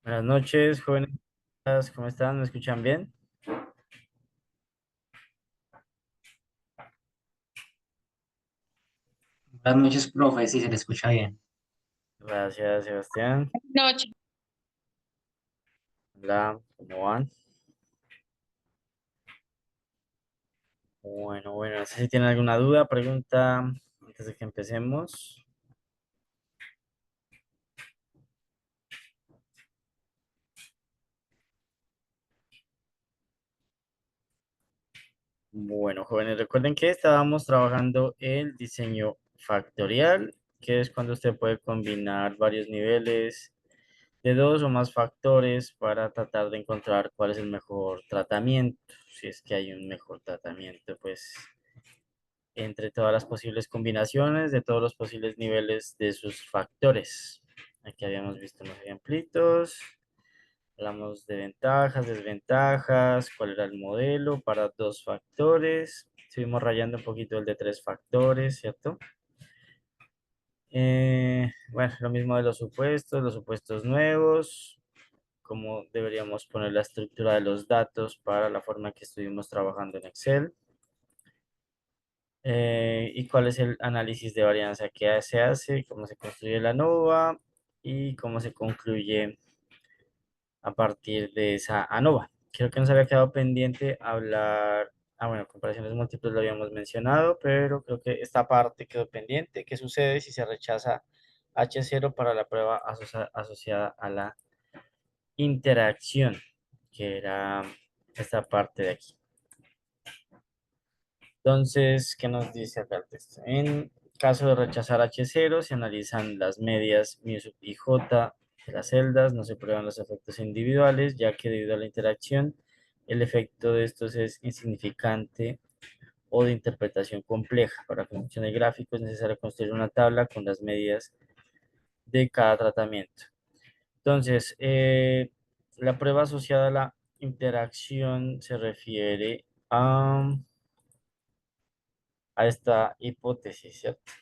Buenas noches, jóvenes. ¿Cómo están? ¿Me escuchan bien? Buenas noches, profe, si se le escucha bien. Gracias, Sebastián. Noche. Hola, ¿cómo van? Bueno, no sé si tienen alguna duda, pregunta antes de que empecemos. Bueno, jóvenes, recuerden que estábamos trabajando el diseño factorial, que es cuando usted puede combinar varios niveles de dos o más factores para tratar de encontrar cuál es el mejor tratamiento, si es que hay un mejor tratamiento, pues entre todas las posibles combinaciones de todos los posibles niveles de sus factores. Aquí habíamos visto unos ejemplitos, hablamos de ventajas, desventajas, cuál era el modelo para dos factores. Estuvimos rayando un poquito el de tres factores, ¿cierto? Bueno, lo mismo de los supuestos nuevos, cómo deberíamos poner la estructura de los datos para la forma en que estuvimos trabajando en Excel. Y cuál es el análisis de varianza que se hace, cómo se construye la ANOVA y cómo se concluye a partir de esa ANOVA. Creo que nos había quedado pendiente hablar, bueno, comparaciones múltiples lo habíamos mencionado, pero creo que esta parte quedó pendiente. ¿Qué sucede si se rechaza H0 para la prueba asociada a la interacción? Que era esta parte de aquí. Entonces, ¿qué nos dice acá el texto? En caso de rechazar H0, se analizan las medias mu sub i j de las celdas, no se prueban los efectos individuales, ya que debido a la interacción, el efecto de estos es insignificante o de interpretación compleja. Para que funcione el gráfico es necesario construir una tabla con las medias de cada tratamiento. Entonces, la prueba asociada a la interacción se refiere a esta hipótesis, ¿cierto?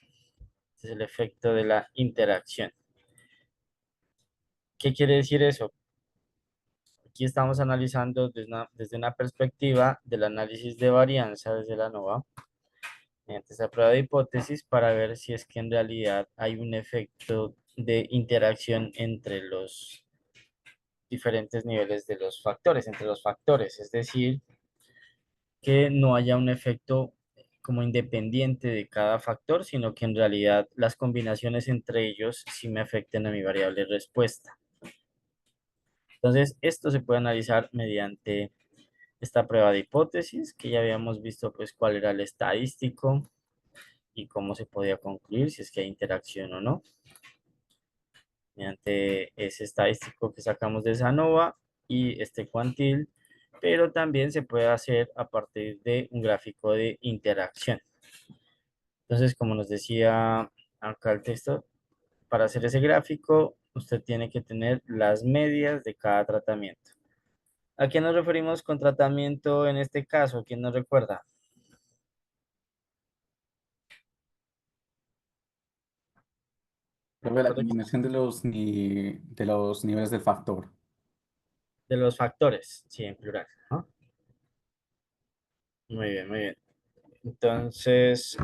Este es el efecto de la interacción. ¿Qué quiere decir eso? Aquí estamos analizando desde una perspectiva del análisis de varianza desde la ANOVA, mediante esta prueba de hipótesis, para ver si es que en realidad hay un efecto de interacción entre los diferentes niveles de los factores, entre los factores, es decir, que no haya un efecto como independiente de cada factor, sino que en realidad las combinaciones entre ellos sí me afecten a mi variable respuesta. Entonces, esto se puede analizar mediante esta prueba de hipótesis, que ya habíamos visto pues cuál era el estadístico y cómo se podía concluir si es que hay interacción o no, mediante ese estadístico que sacamos de esa ANOVA y este cuantil, pero también se puede hacer a partir de un gráfico de interacción. Entonces, como nos decía acá el texto, para hacer ese gráfico, usted tiene que tener las medias de cada tratamiento. ¿A qué nos referimos con tratamiento en este caso? ¿Quién nos recuerda? Luego la Correcto. combinación de los niveles del factor. De los factores, sí, en plural, ¿no? Muy bien, muy bien. Entonces,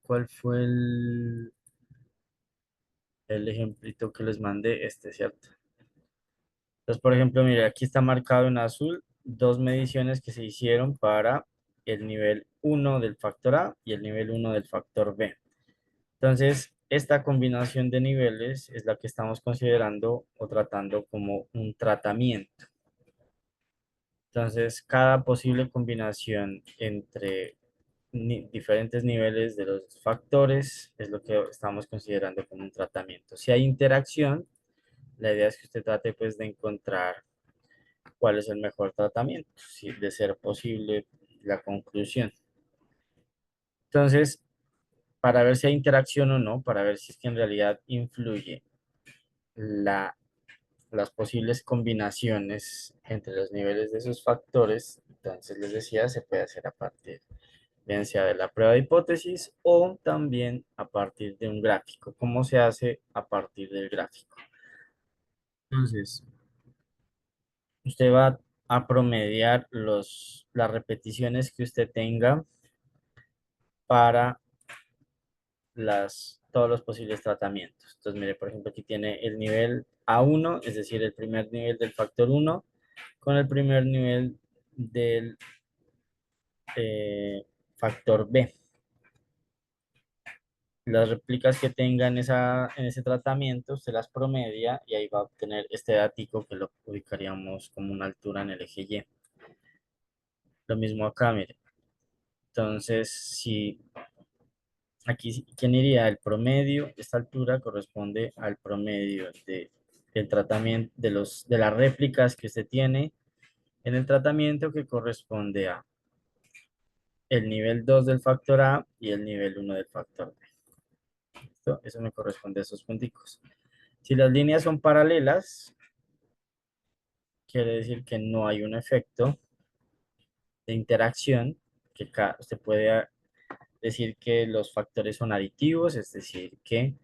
¿cuál fue el ejemplito que les mandé? Este, ¿cierto? Entonces, por ejemplo, mire, aquí está marcado en azul dos mediciones que se hicieron para el nivel uno del factor A y el nivel uno del factor B. Entonces, esta combinación de niveles es la que estamos considerando o tratando como un tratamiento. Entonces, cada posible combinación entre diferentes niveles de los factores es lo que estamos considerando como un tratamiento. Si hay interacción, la idea es que usted trate pues de encontrar cuál es el mejor tratamiento, si de ser posible la conclusión. Entonces, para ver si hay interacción o no, para ver si es que en realidad influye la, las posibles combinaciones entre los niveles de esos factores, entonces les decía, se puede hacer a partir bien sea de la prueba de hipótesis o también a partir de un gráfico. ¿Cómo se hace a partir del gráfico? Entonces, usted va a promediar las repeticiones que usted tenga para todos los posibles tratamientos. Entonces, mire, por ejemplo, aquí tiene el nivel A1, es decir, el primer nivel del factor 1, con el primer nivel del factor B. Las réplicas que tenga en ese tratamiento, se las promedia y ahí va a obtener este datico que lo ubicaríamos como una altura en el eje Y. Lo mismo acá, mire. Entonces, si aquí, ¿quién iría? El promedio, esta altura corresponde al promedio del tratamiento, de las réplicas que usted tiene en el tratamiento que corresponde a el nivel 2 del factor A y el nivel 1 del factor B. ¿Listo? Eso me corresponde a esos punticos. Si las líneas son paralelas, quiere decir que no hay un efecto de interacción, que usted puede decir que los factores son aditivos, es decir, que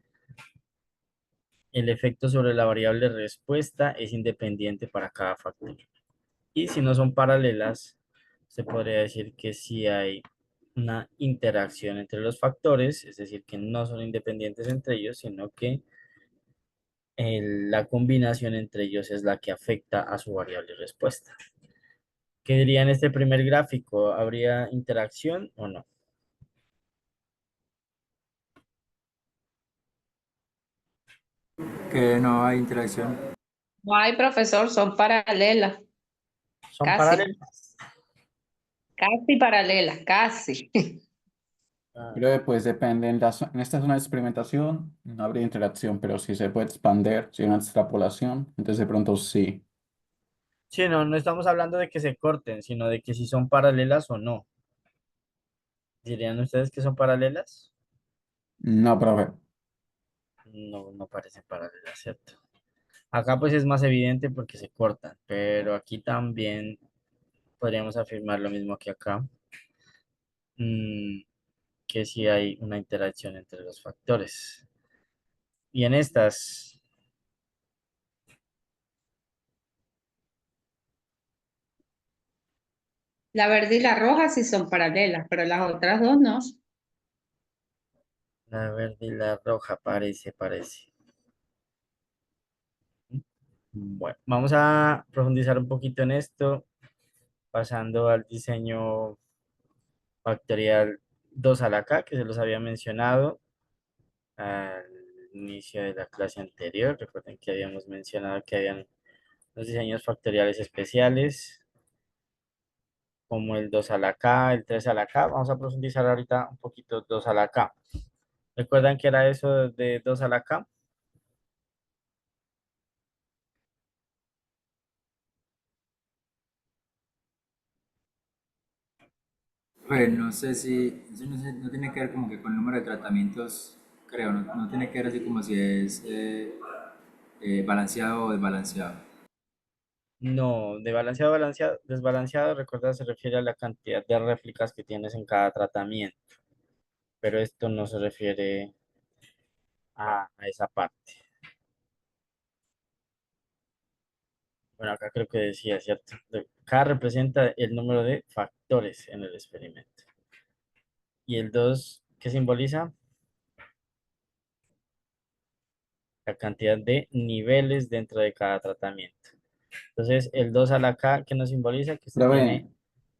el efecto sobre la variable respuesta es independiente para cada factor. Y si no son paralelas, se podría decir que sí hay una interacción entre los factores, es decir, que no son independientes entre ellos, sino que la combinación entre ellos es la que afecta a su variable respuesta. ¿Qué diría en este primer gráfico? ¿Habría interacción o no? Que no hay interacción. No hay, profesor, son paralelas, ¿Son casi, paralelas? casi paralelas, casi. Ah, Pero pues depende, en esta zona de experimentación no habría interacción, pero si se puede expander, si hay una extrapolación, entonces de pronto sí. sí, no, no estamos hablando de que se corten, sino de que si son paralelas o no. ¿Dirían ustedes que son paralelas? No, profe. No, no parecen paralelas, ¿cierto? Acá pues es más evidente porque se cortan, pero aquí también podríamos afirmar lo mismo que acá, mm, que sí hay una interacción entre los factores. Y en estas, La verde y la roja sí son paralelas, pero las otras dos no. la verde y la roja parece. Bueno, vamos a profundizar un poquito en esto, pasando al diseño factorial 2 a la K, que se los había mencionado al inicio de la clase anterior. Recuerden que habíamos mencionado que habían los diseños factoriales especiales, como el 2 a la K, el 3 a la K. Vamos a profundizar ahorita un poquito 2 a la K. ¿Recuerdan que era eso de 2 a la K? Pues no sé si, eso no tiene que ver como que con el número de tratamientos, creo, no tiene que ver así como si es balanceado o desbalanceado. No, de balanceado a desbalanceado, recuerda, se refiere a la cantidad de réplicas que tienes en cada tratamiento, pero esto no se refiere a esa parte. Bueno, acá creo que decía, ¿cierto? K representa el número de factores en el experimento. Y el 2, ¿qué simboliza? La cantidad de niveles dentro de cada tratamiento. Entonces, el 2 a la K, ¿qué nos simboliza? Que usted Profe, tiene,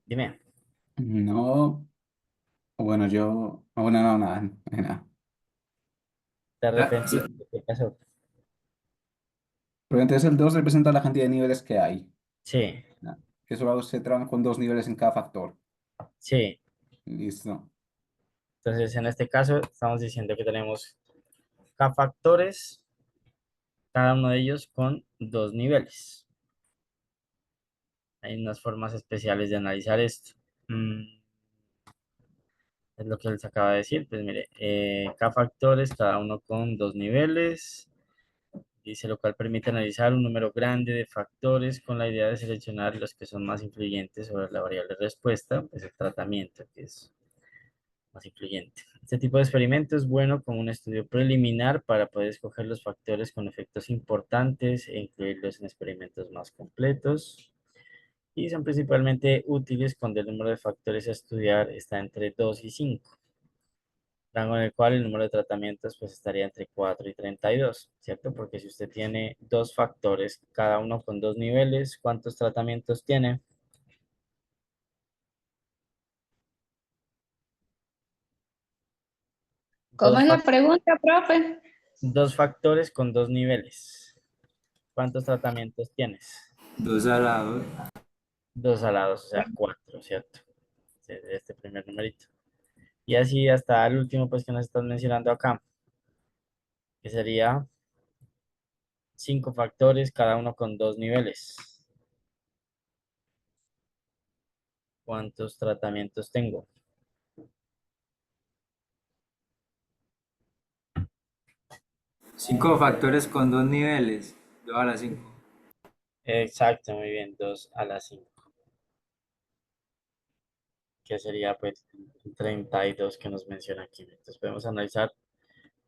dime, no, bueno, bueno, no, nada, nada. de Ah, repente, ¿qué pasó? Pero entonces el 2 representa la cantidad de niveles que hay, Sí, ¿no? Que solo se traban con dos niveles en cada factor. sí. Listo. Entonces, en este caso, estamos diciendo que tenemos K factores, cada uno de ellos con dos niveles. Hay unas formas especiales de analizar esto. Mm, es lo que les acaba de decir. Pues mire, K factores, cada uno con dos niveles. Dice, lo cual permite analizar un número grande de factores con la idea de seleccionar los que son más influyentes sobre la variable respuesta, pues el tratamiento, que es más influyente. Este tipo de experimento es bueno como un estudio preliminar para poder escoger los factores con efectos importantes e incluirlos en experimentos más completos. Y son principalmente útiles cuando el número de factores a estudiar está entre 2 y 5, rango en el cual el número de tratamientos pues estaría entre 4 y 32, ¿cierto? Porque si usted tiene dos factores, cada uno con dos niveles, ¿cuántos tratamientos tiene? ¿Cómo Dos, es la fac- pregunta, profe? dos factores con dos niveles. ¿Cuántos tratamientos tienes? 2 al lado. Dos alados, o sea, cuatro, ¿cierto? De este primer numerito. Y así hasta el último, pues que nos estás mencionando acá, que sería cinco factores, cada uno con dos niveles. ¿Cuántos tratamientos tengo? 5 factores con 2 niveles. 2 a la 5. Exacto, muy bien, 2 a la 5, que sería pues 32 que nos menciona aquí. Entonces podemos analizar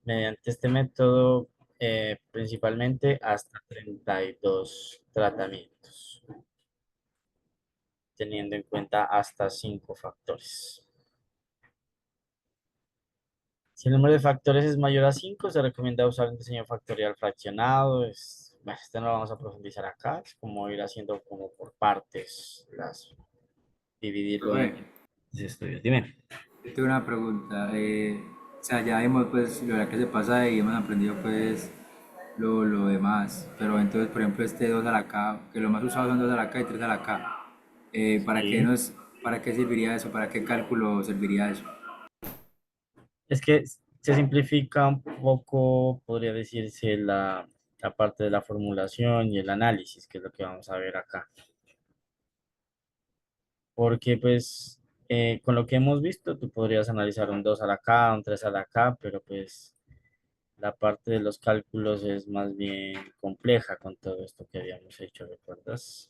mediante este método principalmente hasta 32 tratamientos, teniendo en cuenta hasta 5 factores. Si el número de factores es mayor a 5, se recomienda usar un diseño factorial fraccionado. Bueno, este no lo vamos a profundizar acá, es como ir haciendo como por partes, dividirlo Profe, en estudios. Dime. yo tengo una pregunta. O sea, ya vimos pues lo de la clase pasada y hemos aprendido pues lo demás. Pero entonces, por ejemplo, este 2 a la K, que lo más usado son 2 a la K y 3 a la K. ¿Para qué Sí. para qué serviría eso? ¿Para qué cálculo serviría eso? Es que se simplifica un poco, podría decirse, la parte de la formulación y el análisis, que es lo que vamos a ver acá. Porque pues con lo que hemos visto, tú podrías analizar un 2 a la K, un 3 a la K, pero pues la parte de los cálculos es más bien compleja con todo esto que habíamos hecho, ¿recuerdas?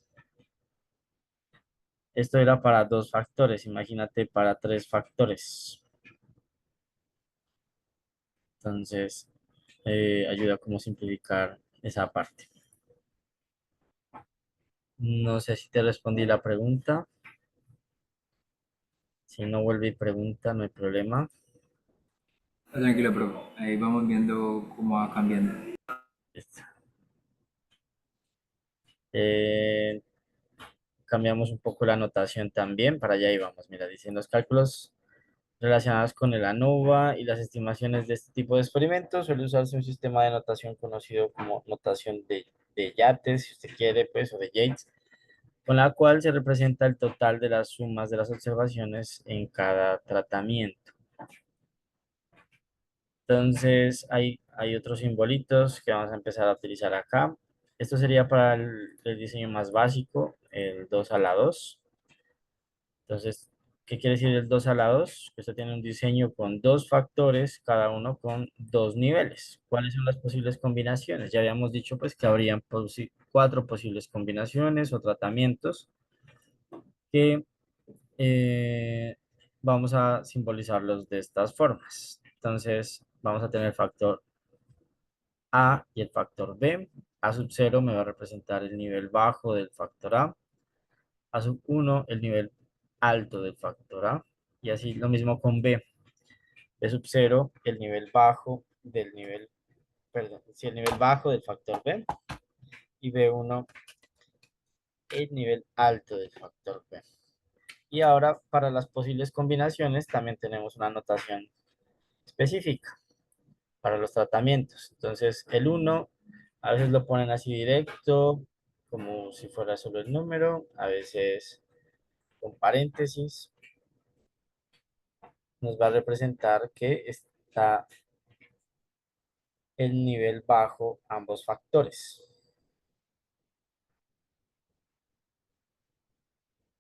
Esto era para dos factores, imagínate para tres factores. Entonces, ayuda como simplificar esa parte. No sé si te respondí la pregunta. Si no vuelve y pregunta, no hay problema. Tranquilo, profe. Ahí vamos viendo cómo va cambiando. Listo. Eh, cambiamos un poco la notación también, para allá íbamos. Mira, dicen los cálculos relacionados con el ANOVA y las estimaciones de este tipo de experimentos. Suele usarse un sistema de notación conocido como notación de Yates, si usted quiere, pues, o de Yates, con la cual se representa el total de las sumas de las observaciones en cada tratamiento. Entonces, hay otros simbolitos que vamos a empezar a utilizar acá. Esto sería para el diseño más básico, el 2 a la 2. Entonces, ¿qué quiere decir el 2 a la 2? Que usted tiene un diseño con dos factores, cada uno con dos niveles. ¿Cuáles son las posibles combinaciones? Ya habíamos dicho pues que habrían cuatro posibles combinaciones o tratamientos que vamos a simbolizarlos de estas formas. Entonces, vamos a tener el factor A y el factor B. A sub 0 me va a representar el nivel bajo del factor A. A sub 1 el nivel alto del factor A. Y así lo mismo con B. B sub 0 el nivel bajo del nivel, perdón, sí, el nivel bajo del factor B. Y B1 el nivel alto del factor B. Y ahora para las posibles combinaciones también tenemos una notación específica para los tratamientos. Entonces, el uno a veces lo ponen así directo, como si fuera solo el número, a veces con paréntesis. Nos va a representar que está el nivel bajo ambos factores.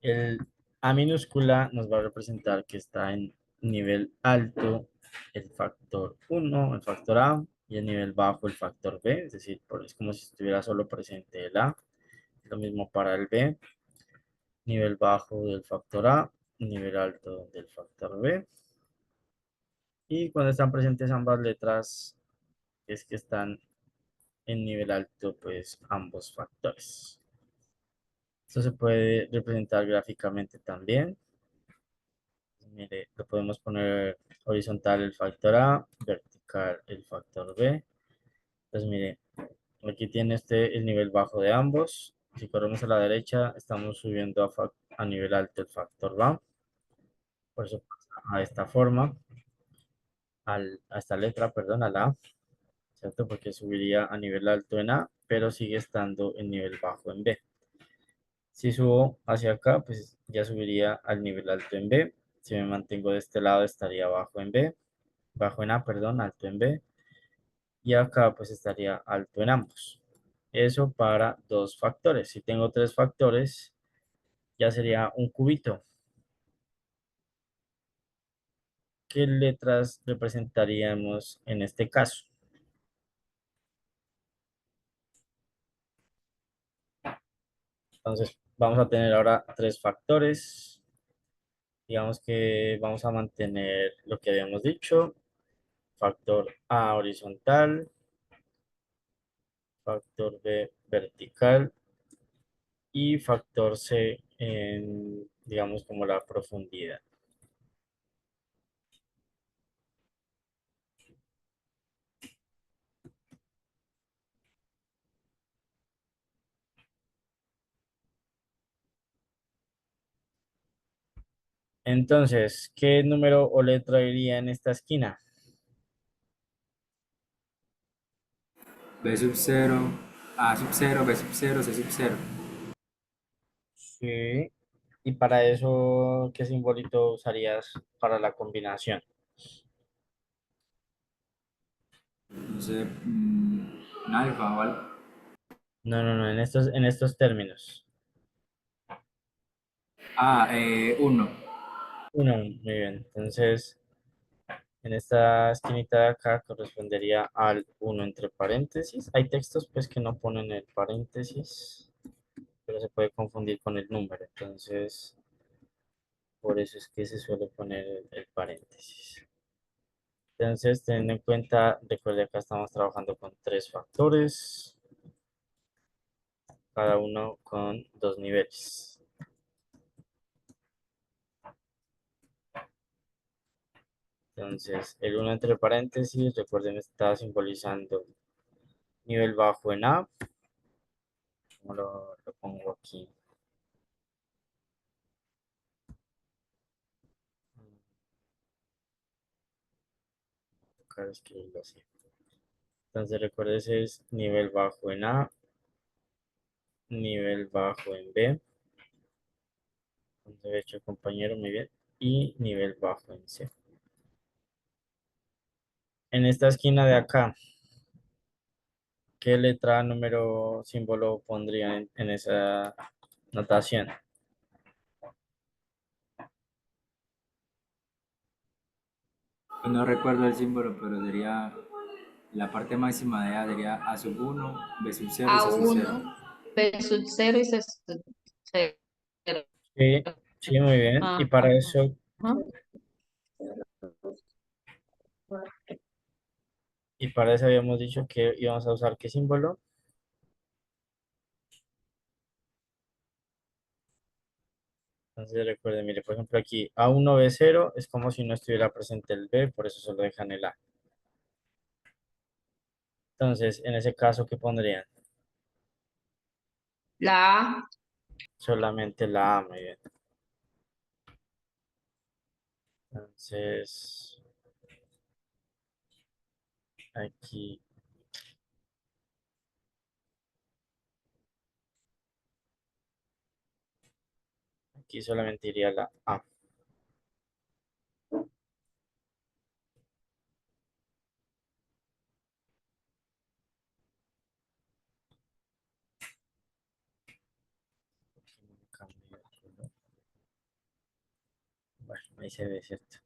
El A minúscula nos va a representar que está en nivel alto el factor 1, el factor A, y el nivel bajo el factor B, es decir, es como si estuviera solo presente el A. Lo mismo para el B, nivel bajo del factor A, nivel alto del factor B. Y cuando están presentes ambas letras, es que están en nivel alto, pues ambos factores. Esto se puede representar gráficamente también. Mire, lo podemos poner horizontal el factor A, vertical el factor B. Pues mire, aquí tiene este el nivel bajo de ambos. Si corremos a la derecha, estamos subiendo a nivel alto el factor B. Por eso pasa a esta forma, a esta letra, perdón, a la A, ¿cierto? Porque subiría a nivel alto en A, pero sigue estando en nivel bajo en B. Si subo hacia acá, pues ya subiría al nivel alto en B. Si me mantengo de este lado, estaría bajo en B, bajo en A, perdón, alto en B. Y acá pues estaría alto en ambos. Eso para dos factores. Si tengo tres factores, ya sería un cubito. ¿Qué letras representaríamos en este caso? Entonces, vamos a tener ahora tres factores. Digamos que vamos a mantener lo que habíamos dicho. Factor A horizontal, factor B vertical y factor C en, digamos, como la profundidad. Entonces, ¿qué número o letra iría en esta esquina? B sub 0, A sub 0, B sub 0, C sub 0. Sí. Y para eso, ¿qué simbolito usarías para la combinación? No sé, un alfa o algo. No, no, no, en estos términos. Ah, 1. Uno, muy bien. Entonces, en esta esquinita de acá correspondería al uno entre paréntesis. Hay textos pues que no ponen el paréntesis, pero se puede confundir con el número. Entonces, por eso es que se suele poner el paréntesis. Entonces, teniendo en cuenta, recuerde acá estamos trabajando con tres factores, cada uno con dos niveles. Entonces, el uno entre paréntesis, recuerden, está simbolizando nivel bajo en A. Como lo pongo aquí. Tocar escribirlo así. Entonces, recuerden, ese es nivel bajo en A, nivel bajo en B, con derecho compañero, muy bien, y nivel bajo en C. En esta esquina de acá, ¿qué letra, número, símbolo pondrían en esa notación? Pues no recuerdo el símbolo, pero sería la parte máxima de A sería A sub 1, B sub 0 y A C sub 0. uno, B sub 0 y C sub 0. Sí, sí, muy bien. Y Ajá. para eso, habíamos dicho que íbamos a usar qué símbolo. Entonces recuerden, mire, por ejemplo aquí A1, B0 es como si no estuviera presente el B, por eso solo dejan el A. Entonces, en ese caso, ¿qué pondrían? La A, Solamente la A, muy bien. Entonces, aquí, aquí solamente iría la A. Bueno, ahí se ve, ¿cierto?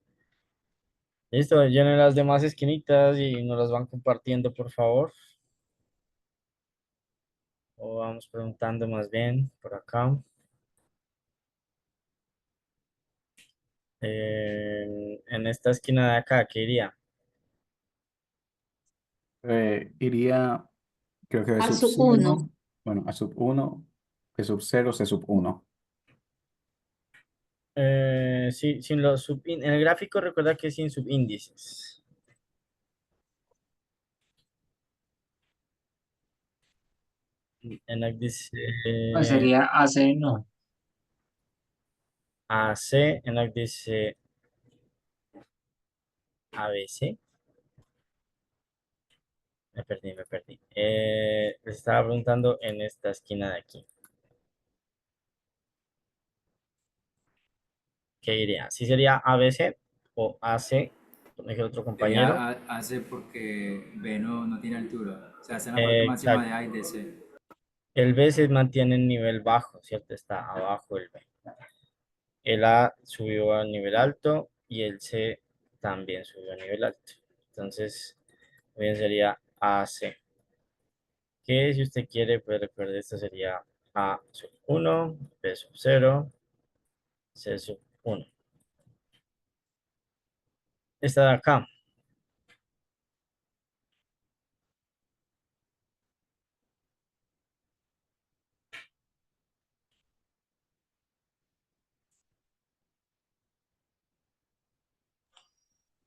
Listo, llenen las demás esquinitas y nos las van compartiendo, por favor. O vamos preguntando más bien por acá. En esta esquina de acá, ¿qué iría? Iría, creo que B A sub sub 1. 0, bueno, A sub 1, B sub 0, C sub 1. Sí, sin los en el gráfico recuerda que es sin subíndices. En la dice Pues sería AC, no. AC, en la dice ABC. Me perdí, me perdí. Les estaba preguntando en esta esquina de aquí. ¿Qué iría? ¿Sí sería ABC o AC? Como dijo otro compañero. Sería AC porque B no tiene altura. O sea, está en la parte máxima de Exacto. A y de C. El B se mantiene en nivel bajo, ¿cierto? Está abajo el B. El A subió a nivel alto y el C también subió a nivel alto. Entonces, bien sería AC. Que si usted quiere, pues recuerde, esto sería A sub 1, B sub 0, C sub 1. Esta de acá,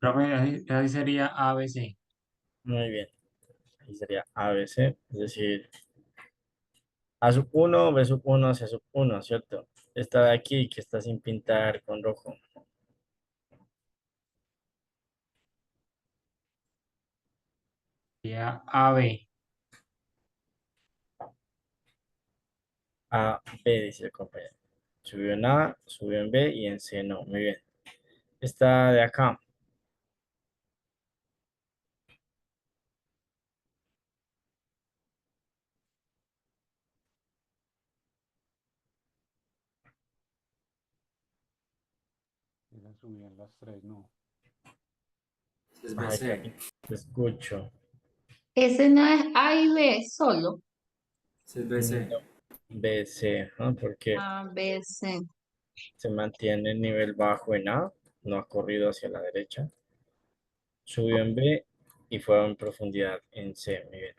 Profe, así sería ABC. muy bien. Ahí sería ABC, es decir, A sub 1, B sub 1, C sub 1, ¿cierto? Esta de aquí que está sin pintar con rojo. Sería AB. A, B, dice el compañero. Subió en A, subió en B y en C no. Muy bien. Esta de acá, Ya subían las tres, ¿no? Es ay, BC. te escucho. Ese no es A y B solo. Es No, BC. B, C, ¿no? Porque A, B, C. se mantiene el nivel bajo en A, no ha corrido hacia la derecha. Subió en B y fue en profundidad en C. Muy bien.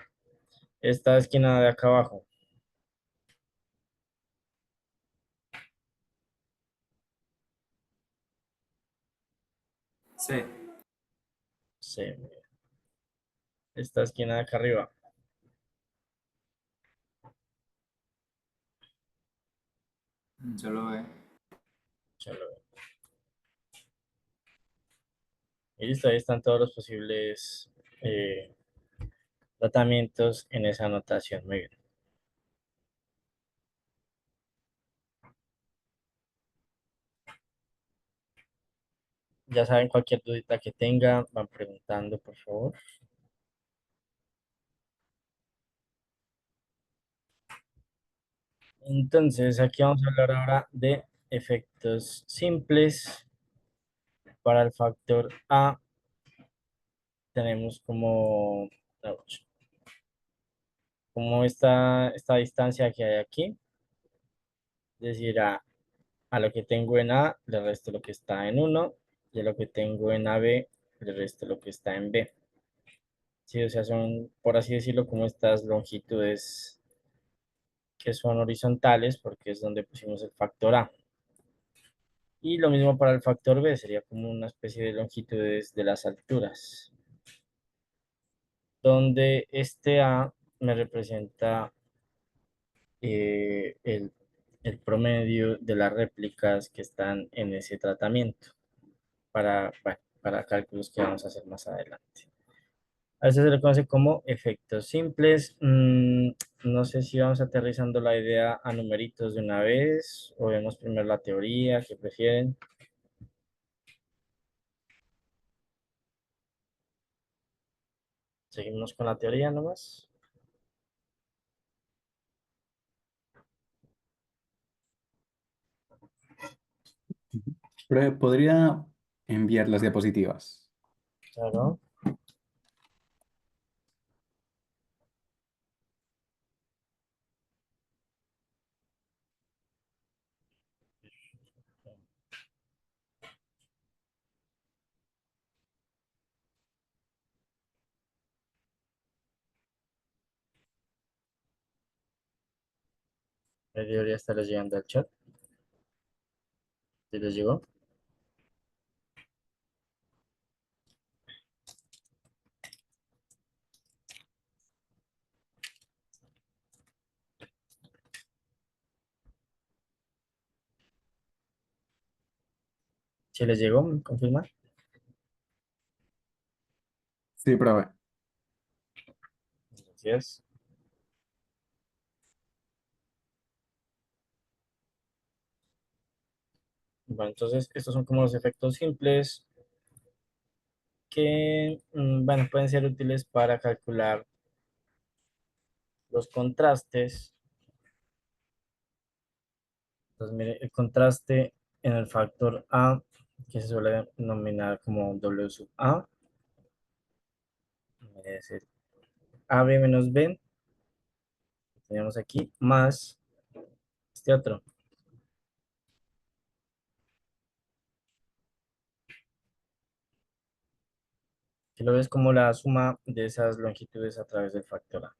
Esta esquina de acá abajo, C. C. Muy bien. Esta esquina de acá arriba, Solo B. solo B. Y listo, ahí están todos los posibles eh, tratamientos en esa anotación. Muy bien. Ya saben, cualquier dudita que tengan, van preguntando, por favor. Entonces, aquí vamos a hablar ahora de efectos simples. Para el factor A, tenemos ouch, como esta distancia que hay aquí. Es decir, a lo que tengo en A, le resto lo que está en 1, y a lo que tengo en AB, le resto lo que está en B. Sí, o sea, son, por así decirlo, como estas longitudes que son horizontales, porque es donde pusimos el factor A. Y lo mismo para el factor B, sería como una especie de longitudes de las alturas, donde este A me representa el promedio de las réplicas que están en ese tratamiento bueno, para cálculos que vamos a hacer más adelante. A veces se le conoce como efectos simples. No sé si vamos aterrizando la idea a numeritos de una vez o vemos primero la teoría, ¿qué prefieren? Seguimos con la teoría nomás. Pero podría enviar las diapositivas. Claro. Ahí debería estar llegando al chat. ¿Sí les llegó? ¿Sí les llegó? ¿Me confirma? Sí, profe. Gracias. Bueno, entonces estos son como los efectos simples que, bueno, pueden ser útiles para calcular los contrastes. Entonces, mire, el contraste en el factor A, que se suele denominar como W sub A, es decir, AB menos B, que tenemos aquí, más este otro, que lo ves como la suma de esas longitudes a través del factor A.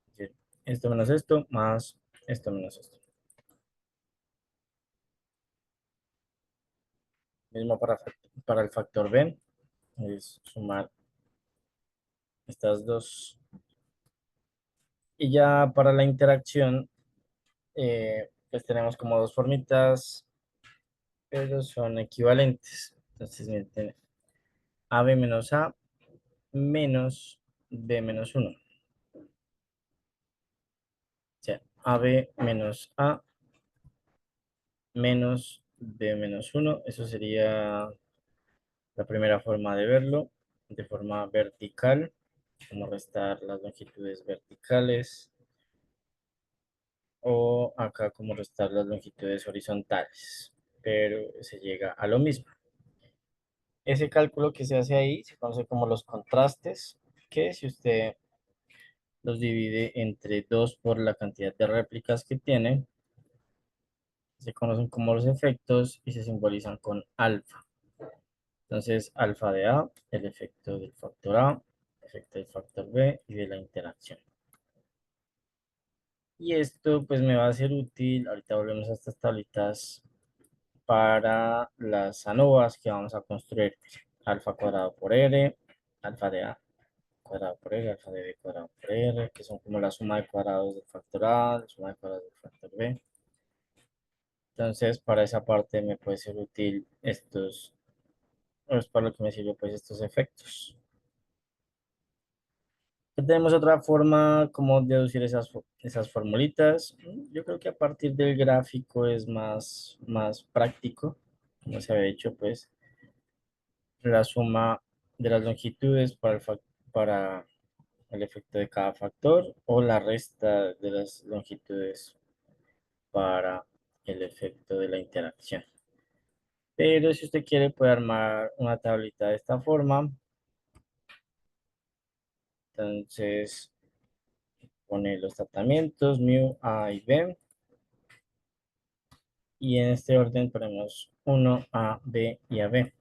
Es decir, esto menos esto, más esto menos esto. Mismo para el factor B, es sumar estas dos. Y ya para la interacción, pues tenemos como dos formitas, pero son equivalentes. Entonces, miren, tiene AB menos A menos B menos 1. O sea, AB menos A menos B menos 1. Eso sería la primera forma de verlo, de forma vertical, como restar las longitudes verticales, o acá como restar las longitudes horizontales, pero se llega a lo mismo. Ese cálculo que se hace ahí se conoce como los contrastes, que si usted los divide entre 2 por la cantidad de réplicas que tiene, se conocen como los efectos y se simbolizan con alfa. Entonces, alfa de A, el efecto del factor A, el efecto del factor B y de la interacción. Y esto pues me va a ser útil, ahorita volvemos a estas tablitas, para las ANOVAs que vamos a construir. Alfa cuadrado por R, alfa de A cuadrado por R, alfa de B cuadrado por R, que son como la suma de cuadrados del factor A, la suma de cuadrados del factor B. Entonces, para esa parte me puede ser útil estos, es para lo que me sirve pues estos efectos. Tenemos otra forma como deducir esas formulitas. Yo creo que a partir del gráfico es más práctico, como se había hecho pues la suma de las longitudes para el efecto de cada factor o la resta de las longitudes para el efecto de la interacción. Pero si usted quiere puede armar una tablita de esta forma. Entonces pone los tratamientos mu, A y B. Y en este orden ponemos 1, A, B y AB.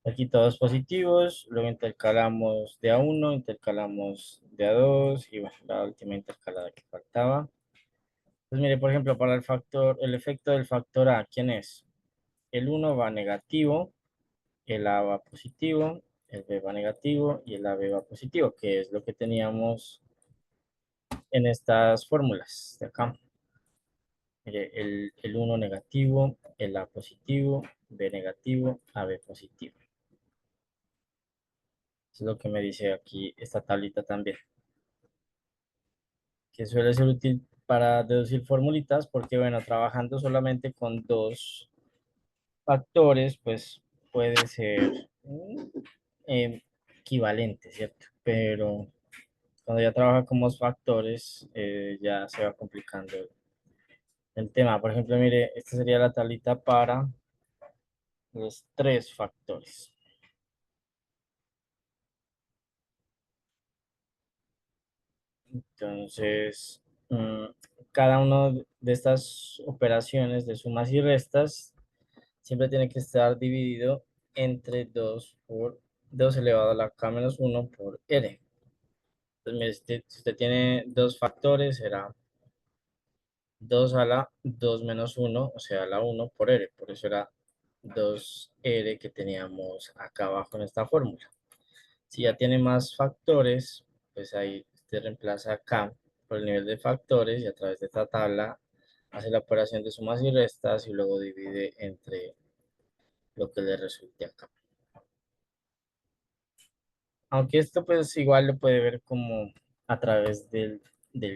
Aquí todos positivos, luego intercalamos de A1, intercalamos de A2 y bueno, la última intercalada que faltaba. Pues mire, por ejemplo, para el efecto del factor A, ¿quién es? El 1 va negativo, el A va positivo, el B va negativo y el AB va positivo, que es lo que teníamos en estas fórmulas de acá. Mire, el 1 negativo, el A positivo, B negativo, AB positivo. Eso es lo que me dice aquí esta tablita también, que suele ser útil para deducir formulitas porque, bueno, trabajando solamente con dos factores, pues puede ser equivalente, ¿cierto? Pero cuando ya trabaja con más factores, ya se va complicando el tema. Por ejemplo, mire, esta sería la tablita para los tres factores. Entonces, cada una de estas operaciones de sumas y restas siempre tiene que estar dividido entre 2 por 2 elevado a la k menos 1 por r. Entonces, mire, si usted tiene dos factores, será 2 a la 2 menos 1, o sea, la 1 por r. Por eso era 2r que teníamos acá abajo en esta fórmula. Si ya tiene más factores, pues ahí usted reemplaza acá por el nivel de factores y a través de esta tabla hace la operación de sumas y restas y luego divide entre lo que le resulte acá. Aunque esto pues igual lo puede ver como a través del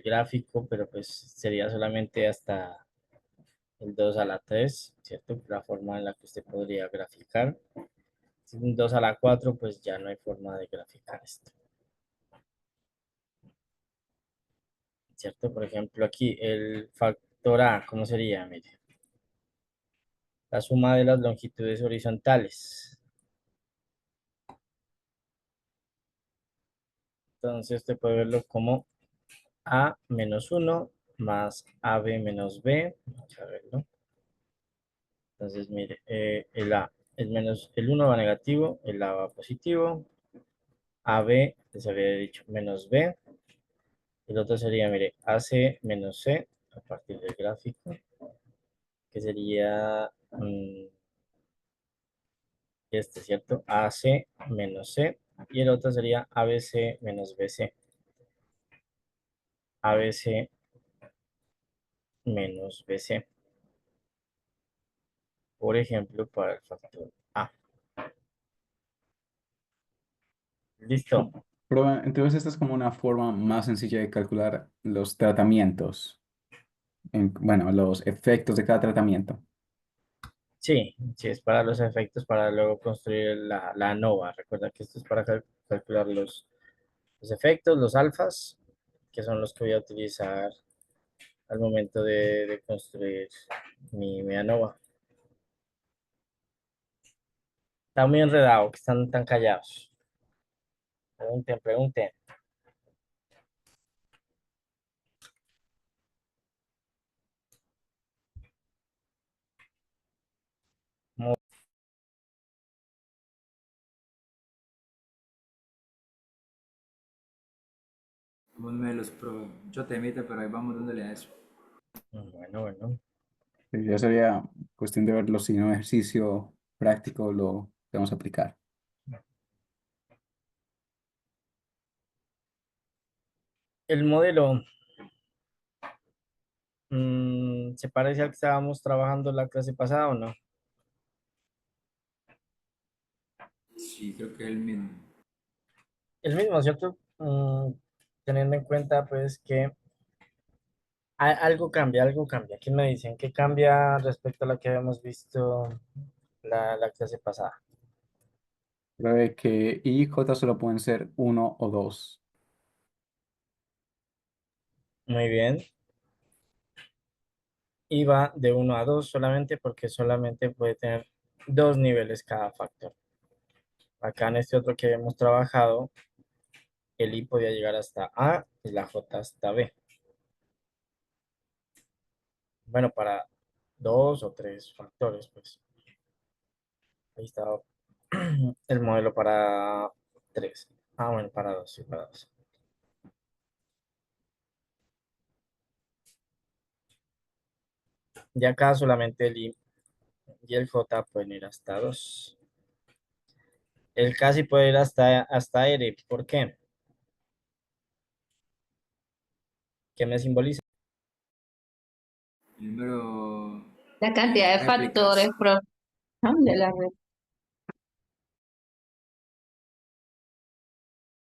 gráfico, pero pues sería solamente hasta el 2 a la 3, ¿cierto? La forma en la que usted podría graficar. Si es un 2 a la 4, pues ya no hay forma de graficar esto, ¿cierto? Por ejemplo, aquí el factor A, ¿cómo sería? Mire, la suma de las longitudes horizontales. Entonces usted puede verlo como A menos 1 más AB menos B. Vamos a verlo. Entonces, mire, el A, el 1 va negativo, el A va positivo, AB, les había dicho, menos B, el otro sería, mire, AC menos C, a partir del gráfico, que sería este, ¿cierto? AC menos C, y el otro sería ABC menos BC, ABC menos BC, por ejemplo, para el factor A. Listo. Entonces, esta es como una forma más sencilla de calcular los tratamientos, bueno, los efectos de cada tratamiento. Sí, sí, es para los efectos, para luego construir la ANOVA. Recuerda que esto es para calcular los efectos, los alfas, que son los que voy a utilizar al momento de construir mi ANOVA. Está muy enredado, que están tan callados. Pregunten, pregunten. Muy- Vos me los pro. Mucho temita, pero ahí vamos dándole a eso. Bueno, bueno. Ya sería cuestión de verlo si en un ejercicio práctico lo vamos a aplicar. El modelo se parece al que estábamos trabajando la clase pasada o no. Sí, creo que es el mismo. El mismo, ¿cierto? Teniendo en cuenta pues que algo cambia, algo cambia. ¿Qué me dicen? ¿Qué cambia respecto a lo que habíamos visto la clase pasada? Pruebe que I y J solo pueden ser uno o dos. Muy bien. Y va de 1 a 2 solamente porque solamente puede tener dos niveles cada factor. Acá en este otro que hemos trabajado, el I podía llegar hasta A y la J hasta B. Bueno, para dos o tres factores, pues. Ahí está el modelo para tres. Ah, bueno, para dos, sí, para dos. Y acá solamente el I y el J pueden ir hasta 2. El K sí puede ir hasta R. ¿Por qué? ¿Qué me simboliza? El número La cantidad de factores réplicas. de la red.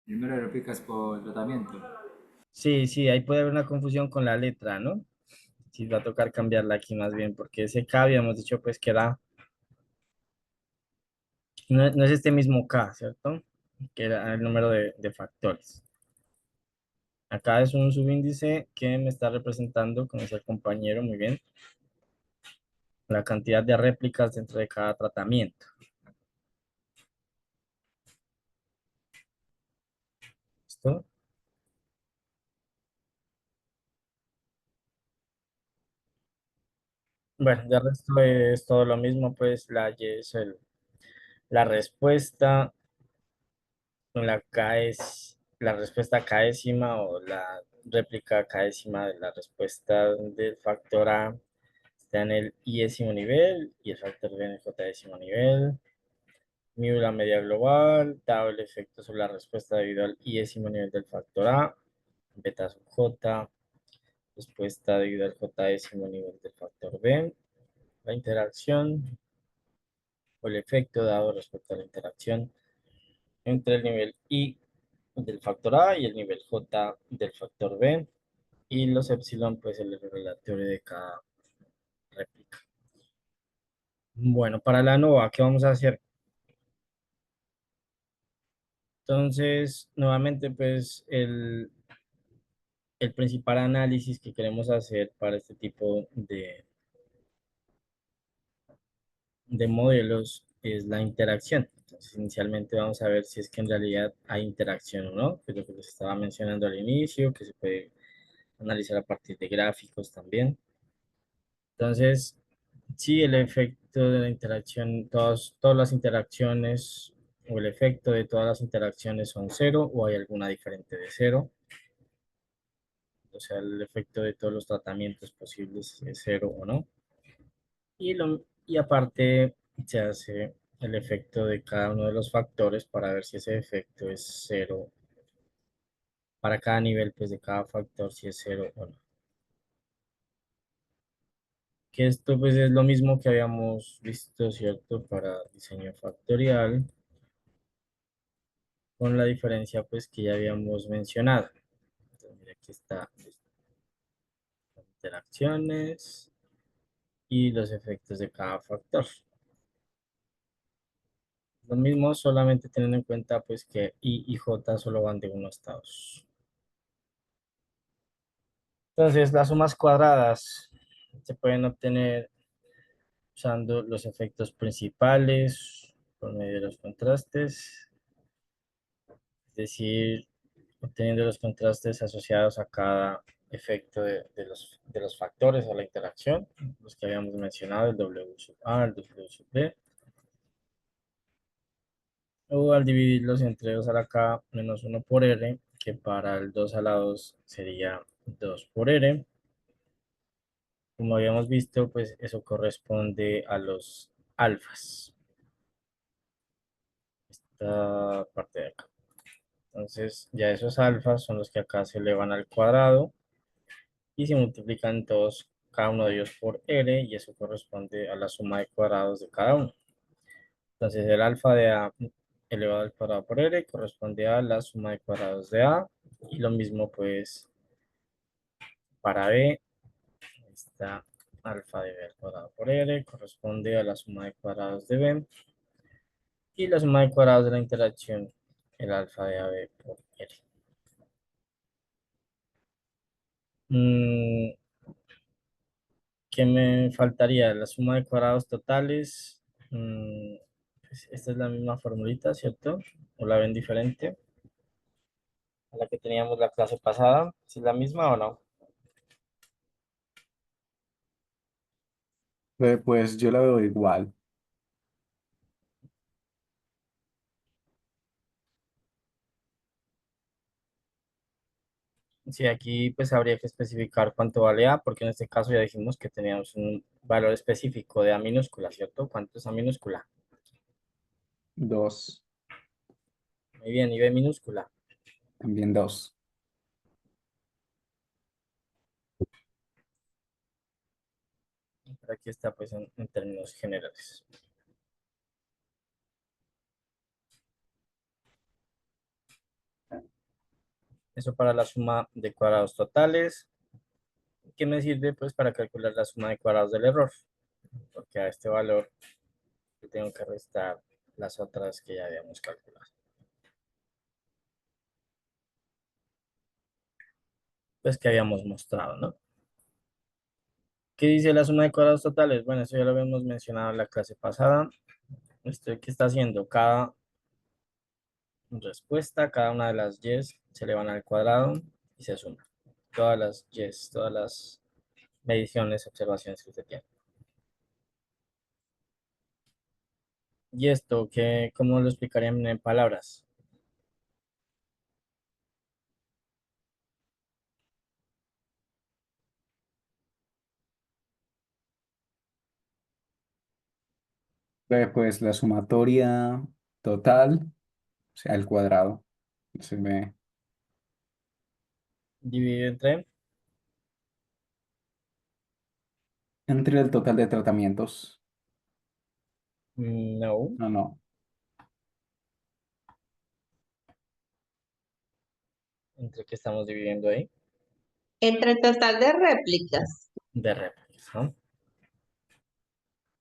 El número de réplicas por tratamiento. Sí, sí, ahí puede haber una confusión con la letra, ¿no? Sí, va a tocar cambiarla aquí más bien, porque ese K habíamos dicho pues que era, no es este mismo K, ¿cierto? Que era el número de factores. Acá es un subíndice que me está representando, como decía el compañero, muy bien, la cantidad de réplicas dentro de cada tratamiento. ¿Listo? Bueno, de resto es todo lo mismo, pues la Y es la respuesta, la K es la respuesta Késima o la réplica acá-décima de la respuesta del factor A está en el i-décimo nivel y el factor B en el j-décimo nivel. Mu la media global, dado el efecto sobre la respuesta debido al i-décimo nivel del factor A, beta sub j, respuesta debido al j-décimo nivel del factor B, la interacción o el efecto dado respecto a la interacción entre el nivel I del factor A y el nivel J del factor B, y los epsilon, pues el relatorio de cada réplica. Bueno, para la ANOVA, ¿qué vamos a hacer? Entonces, nuevamente, pues el principal análisis que queremos hacer para este tipo de modelos es la interacción. Entonces, inicialmente vamos a ver si es que en realidad hay interacción o no, que es lo que les estaba mencionando al inicio, que se puede analizar a partir de gráficos también. Entonces, sí, el efecto de la interacción, todas las interacciones o el efecto de todas las interacciones son cero o hay alguna diferente de cero. O sea, el efecto de todos los tratamientos posibles es cero o no. Y aparte se hace el efecto de cada uno de los factores para ver si ese efecto es cero para cada nivel, pues de cada factor, si es cero o no. Que esto pues es lo mismo que habíamos visto, ¿cierto? Para diseño factorial, con la diferencia pues que ya habíamos mencionado. Entonces, mira, aquí está interacciones y los efectos de cada factor. Lo mismo, solamente teniendo en cuenta pues que I y J solo van de 1 hasta 2. Entonces, las sumas cuadradas se pueden obtener usando los efectos principales por medio de los contrastes, es decir, obteniendo los contrastes asociados a cada efecto de los factores o la interacción, los que habíamos mencionado, el W sub A, el W sub B, o al dividirlos entre 2 a la K menos 1 por R, que para el 2 a la 2 sería 2 por R. Como habíamos visto, pues eso corresponde a los alfas, esta parte de acá. Entonces, ya esos alfas son los que acá se elevan al cuadrado y se multiplican todos, cada uno de ellos por R, y eso corresponde a la suma de cuadrados de cada uno. Entonces, el alfa de A elevado al cuadrado por R corresponde a la suma de cuadrados de A, y lo mismo pues para B, esta alfa de B al cuadrado por R corresponde a la suma de cuadrados de B, y la suma de cuadrados de la interacción, el alfa de AB por R. Mm, ¿Qué me faltaría? La suma de cuadrados totales. Pues esta es la misma formulita, ¿cierto? ¿O la ven diferente a la que teníamos la clase pasada? ¿Si es la misma o no? Pues yo la veo igual. Sí, aquí pues habría que especificar cuánto vale A, porque en este caso ya dijimos que teníamos un valor específico de A minúscula, ¿cierto? ¿Cuánto es A minúscula? 2, Muy bien, ¿y B minúscula? también 2. Pero aquí está pues en términos generales. Eso para la suma de cuadrados totales, que me sirve pues para calcular la suma de cuadrados del error, porque a este valor le tengo que restar las otras que ya habíamos calculado. Pues que habíamos mostrado, ¿no? ¿Qué dice la suma de cuadrados totales? Bueno, eso ya lo habíamos mencionado en la clase pasada. ¿Qué está haciendo? Cada respuesta, cada una de las y's se elevan al cuadrado y se suma. Todas las y's, todas las mediciones, observaciones que usted tiene. ¿Y esto cómo lo explicarían en palabras? Pues la sumatoria total, o sea, el cuadrado. Se ve Dividido entre, entre el total de tratamientos. no, No, no. entre que estamos dividiendo ahí, Entre el total de réplicas. de réplicas, ¿no?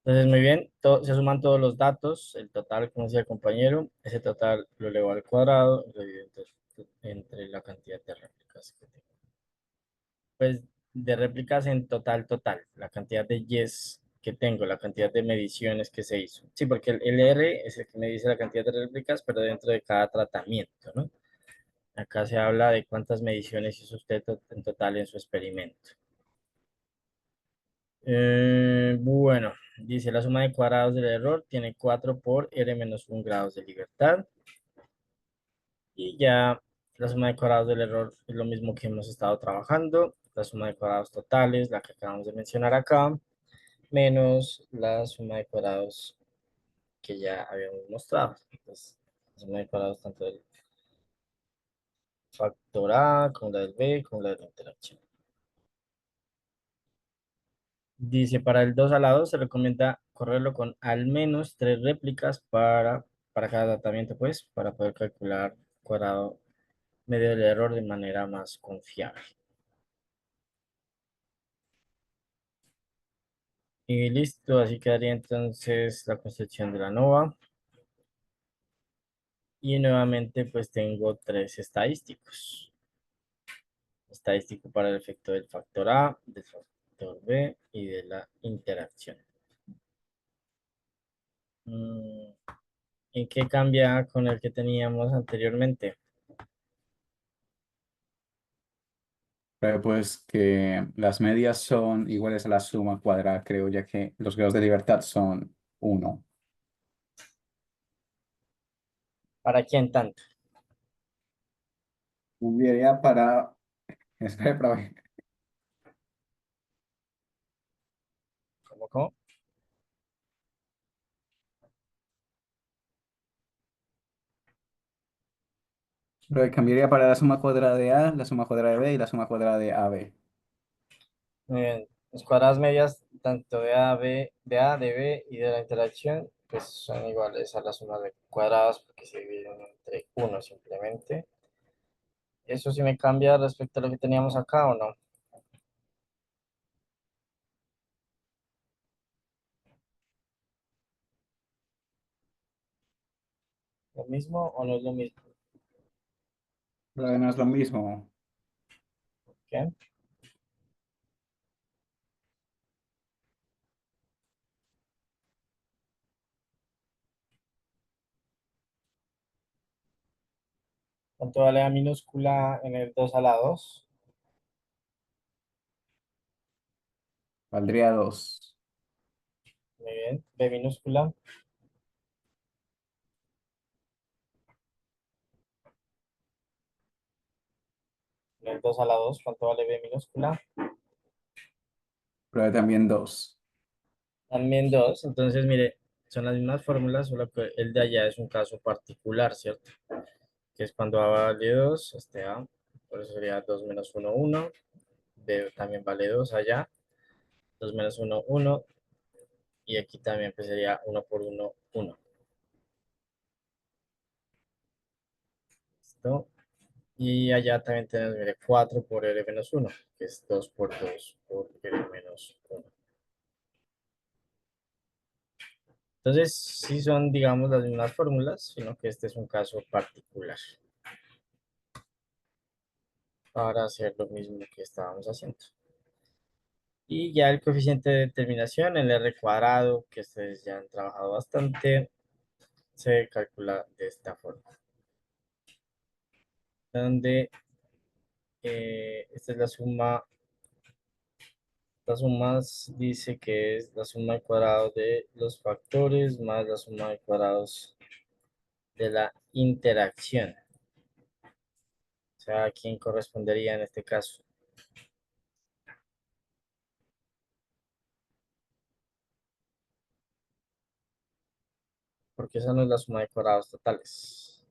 Entonces, muy bien, se suman todos los datos, el total, como decía el compañero, ese total lo elevo al cuadrado y lo divido entre la cantidad de réplicas que tengo. Pues de réplicas en total, la cantidad de yes que tengo, la cantidad de mediciones que se hizo. Sí, porque el R es el que me dice la cantidad de réplicas, pero dentro de cada tratamiento, ¿no? Acá se habla de cuántas mediciones hizo usted en total en su experimento. Bueno, dice la suma de cuadrados del error tiene 4 por R menos 1 grados de libertad. Y ya la suma de cuadrados del error es lo mismo que hemos estado trabajando. La suma de cuadrados totales, la que acabamos de mencionar acá, menos la suma de cuadrados que ya habíamos mostrado. Entonces, la suma de cuadrados tanto del factor A como la del B como la de la interacción. Dice, para el 2 al lado se recomienda correrlo con al menos 3 réplicas para cada tratamiento, pues, para poder calcular cuadrado medio del error de manera más confiable. Y listo, así quedaría entonces la construcción de la nova. Y nuevamente, pues tengo 3 estadísticos. Estadístico para el efecto del factor A, del factor B y de la interacción. Mm, ¿En qué cambia con el que teníamos anteriormente? Pues que las medias son iguales a la suma cuadrada, creo, ya que los grados de libertad son 1. ¿Para quién tanto? Hubiera para... Espera, para ver. ¿Cómo? Cambiaría para la suma cuadrada de A, la suma cuadrada de B y la suma cuadrada de AB. Muy bien. Las cuadradas medias, tanto de A, B, de A, de B y de la interacción, pues son iguales a la suma de cuadrados porque se dividen entre uno simplemente. ¿Eso sí me cambia respecto a lo que teníamos acá o no? ¿Lo mismo o no es lo mismo? Pero no es lo mismo. ¿Qué? ¿Cuánto vale A minúscula en el 2 a la 2? Valdría 2. Muy bien. B minúscula en el 2 a la 2. ¿Cuánto vale B minúscula? Pero también 2. También 2. Entonces, mire, son las mismas fórmulas, solo que el de allá es un caso particular, ¿cierto? Que es cuando A vale 2, este A, por eso sería 2 menos uno, 1. B también vale 2 allá, 2 menos uno, 1. Y aquí también pues sería uno por uno, 1. ¿Listo? Y allá también tenemos, mire, 4 por R menos 1, que es 2 por 2 por R menos 1. Entonces, sí son, digamos, las mismas fórmulas, sino que este es un caso particular para hacer lo mismo que estábamos haciendo. Y ya el coeficiente de determinación, el R cuadrado, que ustedes ya han trabajado bastante, se calcula de esta forma. Donde esta es la suma, las sumas dice que es la suma de cuadrados de los factores más la suma de cuadrados de la interacción. O sea, ¿a quién correspondería en este caso? porque esa no es la suma de cuadrados totales.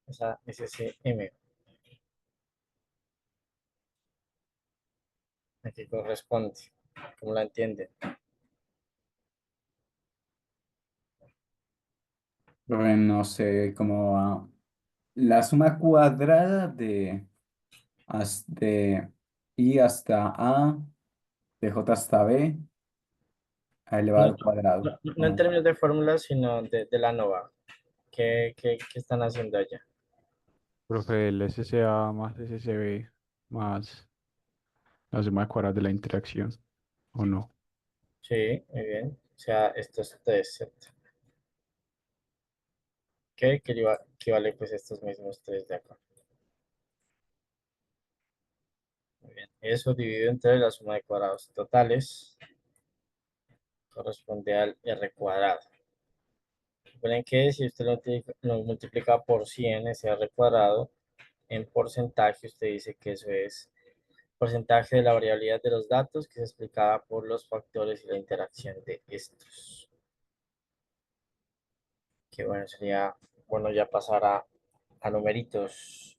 Esa es SCM. ¿A qué corresponde? ¿Cómo la entienden? No sé cómo va. La suma cuadrada de I hasta A, de J hasta B, elevado No, al cuadrado. no en términos de fórmulas, sino de la NOVA. ¿Qué están haciendo allá? Profe, el SCA más SCB más la suma de cuadrados de la interacción, ¿o no? Sí, muy bien. O sea, esto es TZ. Que equivale pues a estos mismos tres de acá. Muy bien. Eso dividido entre la suma de cuadrados totales corresponde al R cuadrado. Recuerden que si usted lo multiplica por 100, ese R cuadrado, en porcentaje, usted dice que eso es porcentaje de la variabilidad de los datos que se explicaba por los factores y la interacción de estos. Que bueno, sería bueno ya pasar a numeritos.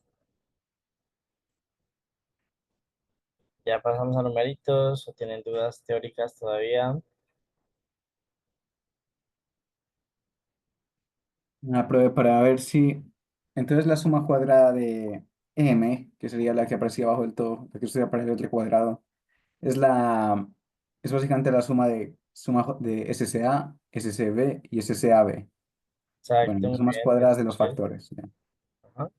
Ya pasamos a numeritos o tienen dudas teóricas todavía. Una prueba para ver si. Entonces la suma cuadrada de M, que sería la que aparecía abajo del todo, la que sería para el otro cuadrado, es la. Es básicamente la suma de SCA, SCB y SCAB. Bueno, Exacto, las muy sumas bien. cuadradas de los factores. Ya. Ajá.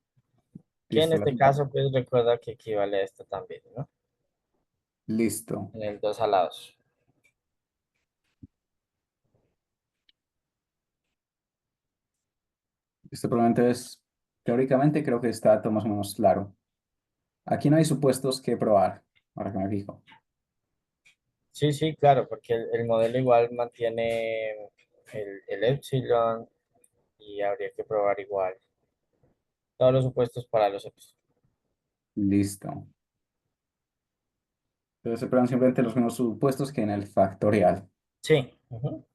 Que en Listo, este caso, pues recuerda que equivale a esto también, ¿no? listo. En el 2 alados. Este probablemente es, teóricamente creo que está todo más o menos claro. Aquí no hay supuestos que probar, ahora que me fijo. Sí, sí, claro, porque el modelo igual mantiene el epsilon y habría que probar igual todos los supuestos para los epsilon. Listo. Entonces se prueban simplemente los mismos supuestos que en el factorial. Sí. Ujú.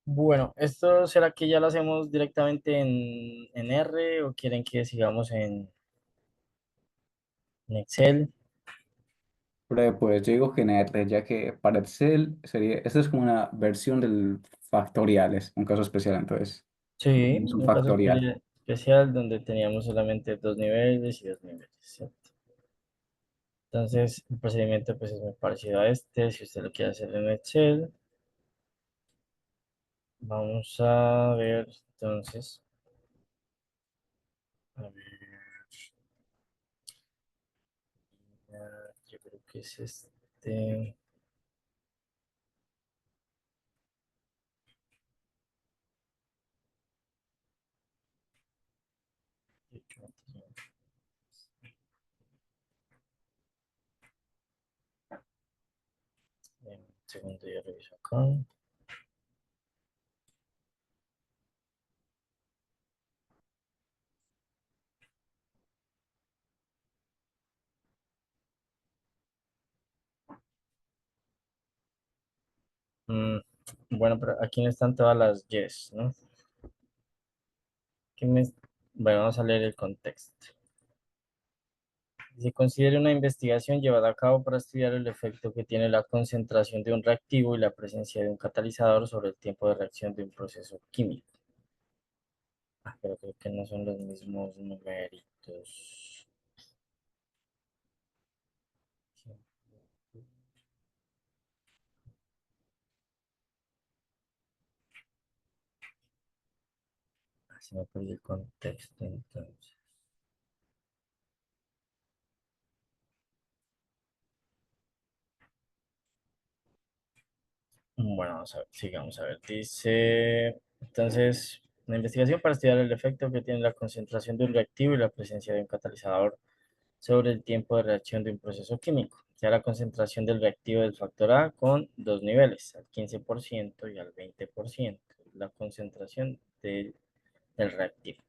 Bueno, ¿esto será que ya lo hacemos directamente en R o quieren que sigamos en Excel? Pero pues yo digo que en R, ya que para Excel sería, esto es como una versión del factorial, es un caso especial, entonces Sí, es un un caso factorial. especial donde teníamos solamente dos niveles y dos niveles, ¿cierto? Entonces, el procedimiento pues es muy parecido a este. Si usted lo quiere hacer en Excel, vamos a ver entonces. A ver, yo creo que es este. Un segundo, yo reviso acá. Mm, bueno, pero aquí no están todas las yes, ¿no? ¿Qué me- Bueno, vamos a leer el contexto. Se considera una investigación llevada a cabo para estudiar el efecto que tiene la concentración de un reactivo y la presencia de un catalizador sobre el tiempo de reacción de un proceso químico. Pero creo que no son los mismos numeritos. Así me perdí el contexto entonces. Bueno, vamos a ver, sigamos a ver. Dice, entonces, una investigación para estudiar el efecto que tiene la concentración de un reactivo y la presencia de un catalizador sobre el tiempo de reacción de un proceso químico. Ya la concentración del reactivo del factor A con dos niveles, al 15% y al 20%, la concentración del reactivo.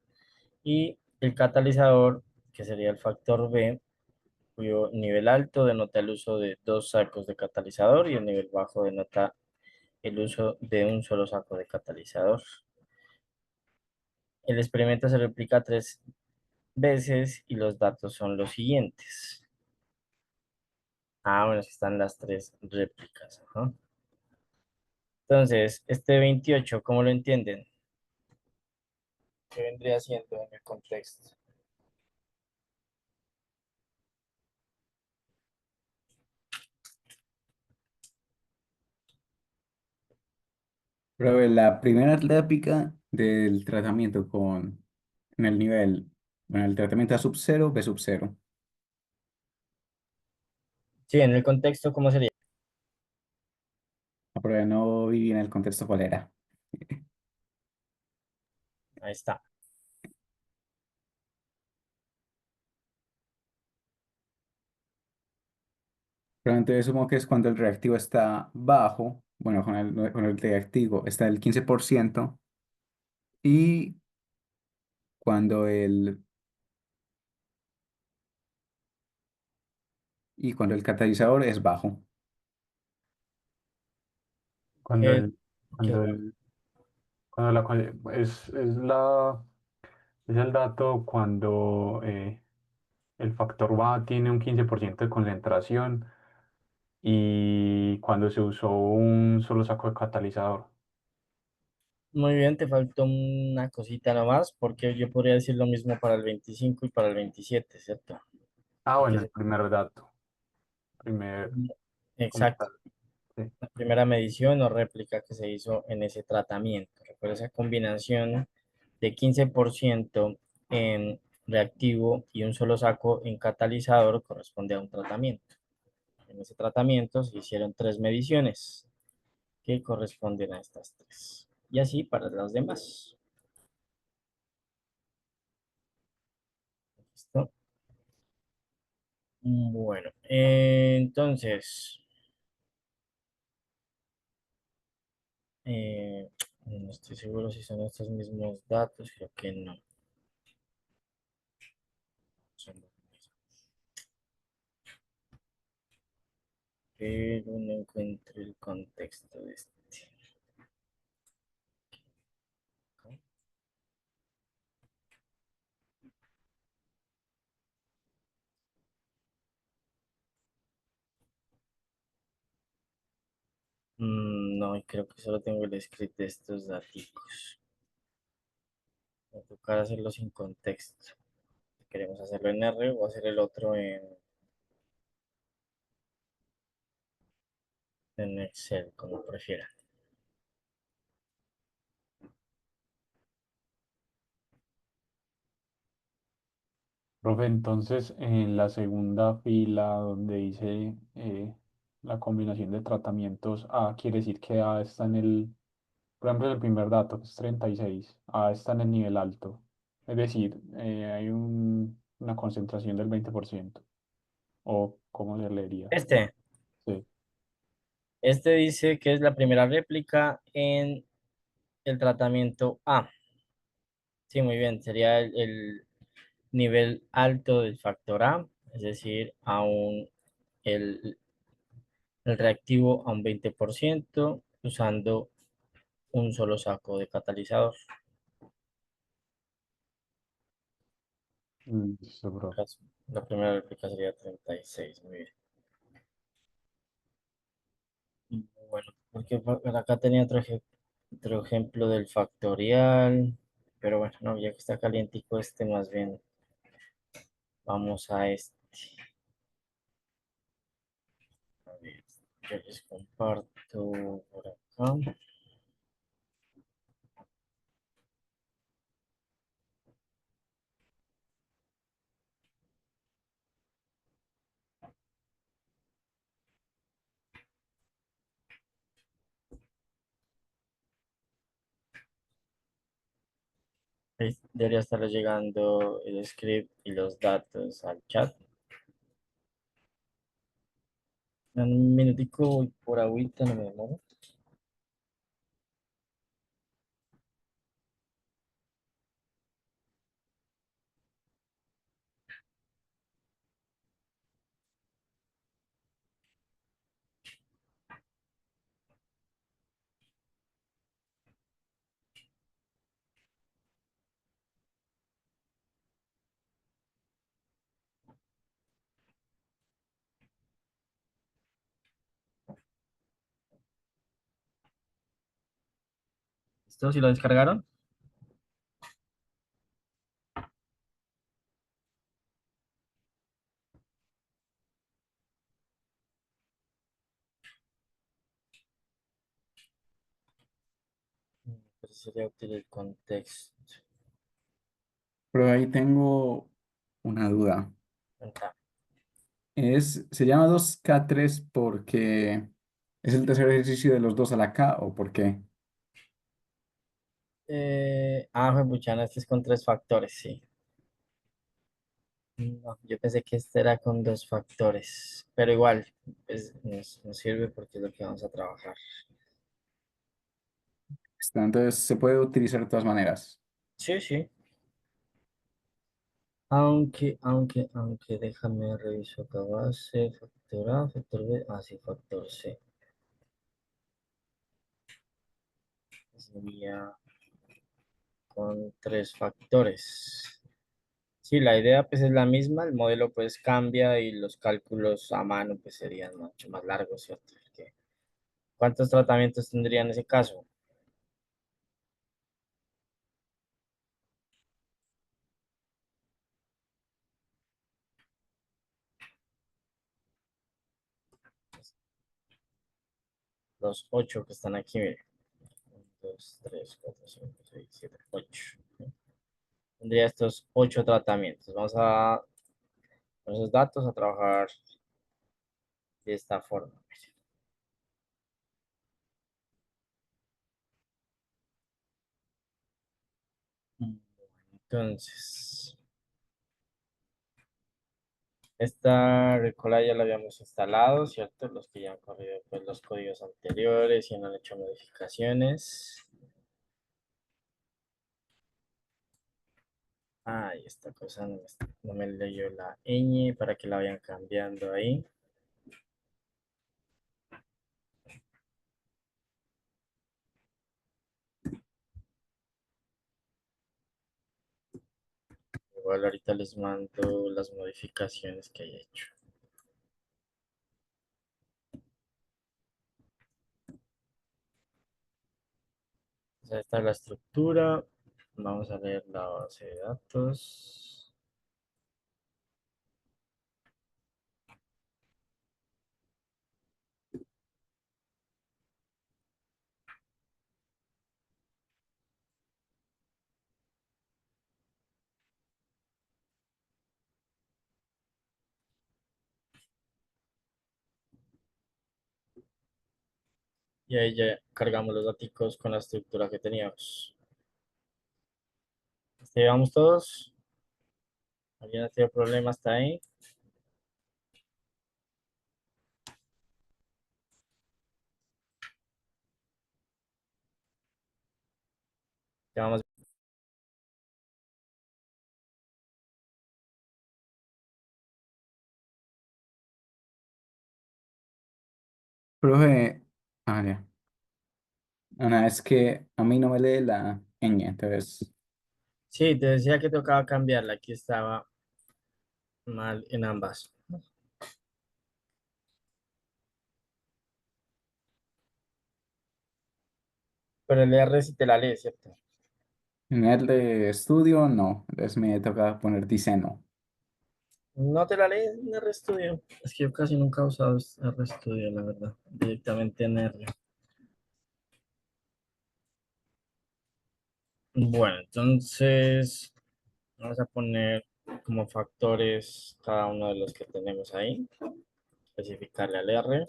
Y el catalizador, que sería el factor B, cuyo nivel alto denota el uso de dos sacos de catalizador y el nivel bajo denota el uso de un solo saco de catalizador. El experimento se replica 3 veces y los datos son los siguientes. Ah, bueno, aquí están las 3 réplicas. Ajá. Entonces, este 28, ¿cómo lo entienden? ¿Qué vendría siendo en el contexto? Pero la primera réplica del tratamiento en el nivel, bueno, el tratamiento A sub 0, B sub 0. Sí, en el contexto, ¿cómo sería? Pero no viví en el contexto cuál era. Ahí está. Pero entonces supongo que es cuando el reactivo está bajo, bueno, con el reactivo está el 15% y cuando cuando el catalizador es bajo. Cuando ¿Qué, el, qué es cuando bajo? el, cuando la, es el dato cuando el factor va tiene un 15% de concentración y cuando se usó un solo saco de catalizador. Muy bien, te faltó una cosita nomás, porque yo podría decir lo mismo para el 25 y para el 27, ¿cierto? Ah, Porque bueno, el primer dato, primer como exacto, tal. Sí. la primera medición o réplica que se hizo en ese tratamiento. Recuerda esa combinación de 15% en reactivo y un solo saco en catalizador corresponde a un tratamiento. En ese tratamiento se hicieron 3 mediciones que corresponden a estas 3. Y así para las demás. ¿Listo? Bueno, entonces, eh, no estoy seguro si son estos mismos datos, creo que no. Son los mismos, pero no encuentro el contexto de este. No, creo que solo tengo el script de estos datos. Me tocará hacerlo sin contexto. ¿Queremos hacerlo en R o hacer el otro en Excel, como prefieran? Profe, entonces en la segunda fila donde dice la combinación de tratamientos A, quiere decir que A está en el, por ejemplo, el primer dato, que es 36, A está en el nivel alto. Es decir, hay una concentración del 20%. ¿O cómo se leería? Sí. Este dice que es la primera réplica en el tratamiento A. Sí, muy bien. Sería el nivel alto del factor A, es decir, el reactivo a un 20% usando un solo saco de catalizador. Listo, profe. La primera réplica sería 36. Muy bien. Bueno, porque acá tenía otro ejemplo del factorial, pero bueno, no, ya que está calientico este, más bien vamos a este. A ver, yo les comparto por acá. Debería estar llegando el script y los datos al chat. En un minutico voy por agüita, no me demoro. ¿Listo? ¿Si lo descargaron? Pues sería útil el contexto. Pero ahí tengo una duda. Cuenta. Se llama 2K3 porque es el tercer ejercicio de los 2 a la K o por qué? Puchana, este es con tres factores, sí. No, yo pensé que este era con dos factores, pero igual, pues nos sirve porque es lo que vamos a trabajar. Entonces se puede utilizar de todas maneras. Sí, sí. Aunque, déjame reviso acá base, factor A, factor B, sí, factor C. Sería con tres factores. Sí, la idea pues es la misma, el modelo pues cambia y los cálculos a mano pues serían mucho más largos, ¿cierto? Porque ¿cuántos tratamientos tendría en ese caso? Los ocho que están aquí, miren. 1, 2, 3, 4, 5, 6, 7, 8. Tendría estos ocho tratamientos. Vamos a, con esos datos, a trabajar de esta forma. Entonces, esta recola ya la habíamos instalado, ¿cierto? Los que ya han corrido pues, los códigos anteriores y no han hecho modificaciones. Y esta cosa no me leyó la ñ para que la vayan cambiando ahí. Igual ahorita les mando las modificaciones que he hecho. Esta es la estructura. Vamos a leer la base de datos. Y ahí ya cargamos los datos con la estructura que teníamos. ¿Llevamos todos? ¿Alguien ha tenido problemas hasta ahí? Llevamos. Profe, ya. Ana, es que a mí no me lee la ñ, entonces Sí, te decía que tocaba cambiarla. Aquí estaba mal en ambas. Pero el R sí te la lee, ¿cierto? en el de estudio no, entonces me toca poner diceno. No te la lee en RStudio. Es que yo casi nunca he usado RStudio, la verdad. Directamente en R. Bueno, entonces vamos a poner como factores cada uno de los que tenemos ahí. Especificarle al R.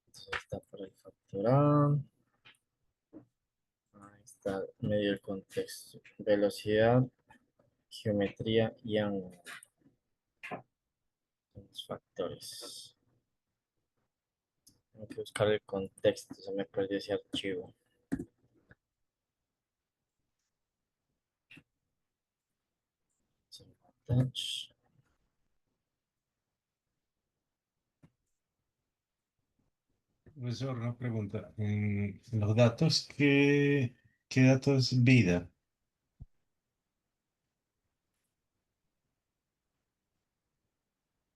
Entonces está por el factor A. Ahí está medio el contexto. Velocidad, geometría y ángulo. Son los factores. Tengo que buscar el contexto. Se me perdió ese archivo. Touch. Profesor, una pregunta. En los datos, ¿qué datos vida?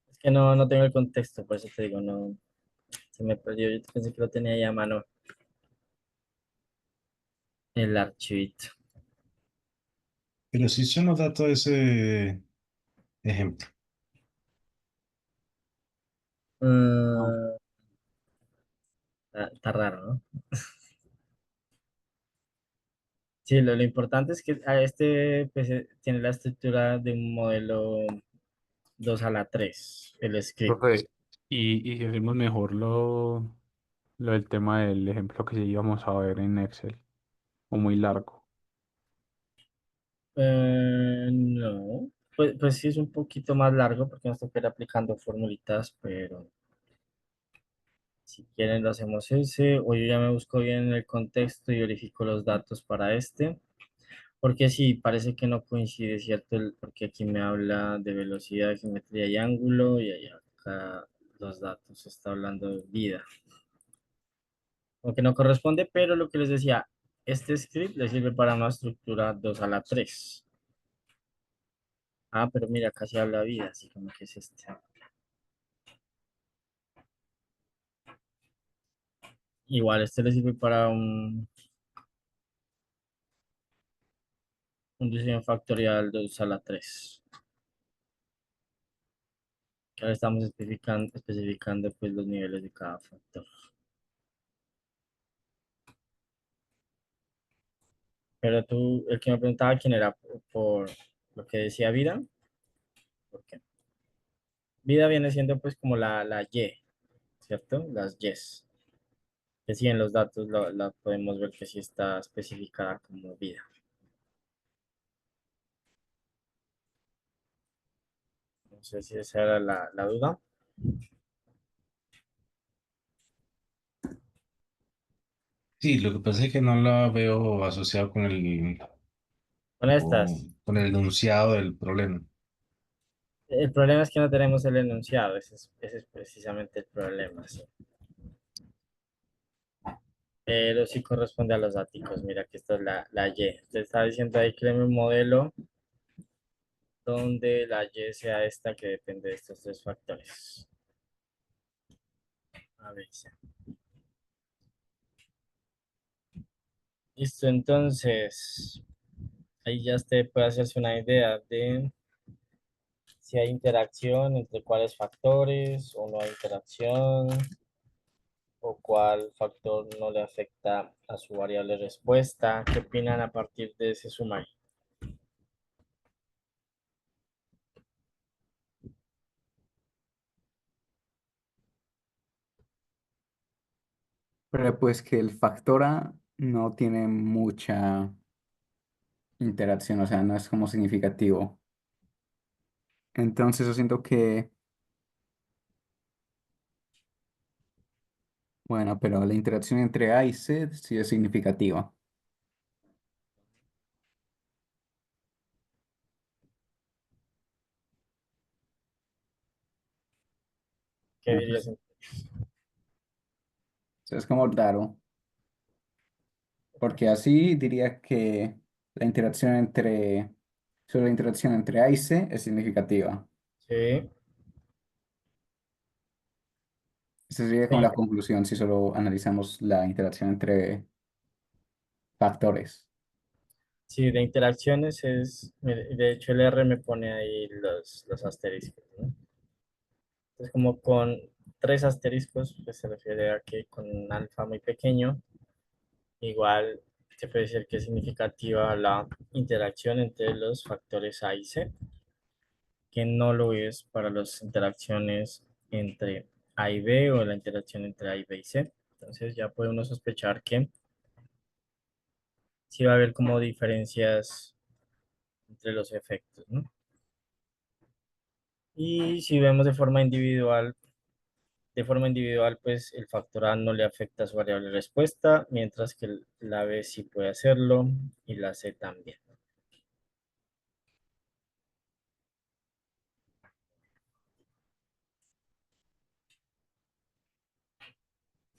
Es que no tengo el contexto, por eso te digo, no. Se me perdió. Yo pensé que lo tenía ahí a mano. el archivito. Pero si yo no dato ese ejemplo. No. Mm, está raro, ¿no? Sí, lo importante es que a este PC tiene la estructura de un modelo 2 a la 3 el script. Profe, y si hacemos mejor lo del tema del ejemplo que sí íbamos a ver en Excel, o muy largo. No, pues sí es un poquito más largo porque nos toca ir aplicando formulitas, pero si quieren lo hacemos ese, o yo ya me busco bien el contexto y verifico los datos para este, porque sí, parece que no coincide, ¿cierto? Porque aquí me habla de velocidad, geometría y ángulo, y allá acá los datos está hablando de vida. Aunque no corresponde, pero lo que les decía, este script le sirve para una estructura 2 a la 3. Ah, pero mira, casi habla vida, así como que es este. Igual, este le sirve para un diseño factorial 2 a la 3. Que ahora estamos especificando pues los niveles de cada factor. Pero tú, el que me preguntaba quién era por lo que decía vida, ¿por qué? Vida viene siendo pues como la Y, ¿cierto? Las Ys. Que sí en los datos la podemos ver que sí está especificada como vida. No sé si esa era la duda. Sí, lo que pasa es que no la veo asociado Con estas. con el enunciado del problema. El problema es que no tenemos el enunciado, ese es precisamente el problema, sí. Pero sí corresponde a los áticos. Mira que esta es la Y. Usted está diciendo ahí, créeme un modelo donde la Y sea esta que depende de estos tres factores. A ver, sí. Listo, entonces, ahí ya usted puede hacerse una idea de si hay interacción entre cuáles factores o no hay interacción o cuál factor no le afecta a su variable respuesta. ¿Qué opinan a partir de ese sumario? Pero pues que el factor A no tiene mucha interacción, o sea, no es como significativo. Entonces yo siento que, bueno, pero la interacción entre A y C sí es significativa. ¿Qué dirías? Entonces, es como raro, porque así diría que la interacción entre, solo la interacción entre A y C es significativa. Sí, Esa sería como sí, la conclusión si solo analizamos la interacción entre factores. sí, de interacciones es, mire, de hecho el R me pone ahí los asteriscos, ¿no? Entonces como con tres asteriscos, pues se refiere a que con un alfa muy pequeño, igual se puede decir que es significativa la interacción entre los factores A y C, que no lo es para las interacciones entre A y B o la interacción entre A y B y C. Entonces ya puede uno sospechar que sí va a haber como diferencias entre los efectos, ¿no? Y si vemos de forma individual, pues el factor A no le afecta a su variable respuesta, mientras que la B sí puede hacerlo y la C también.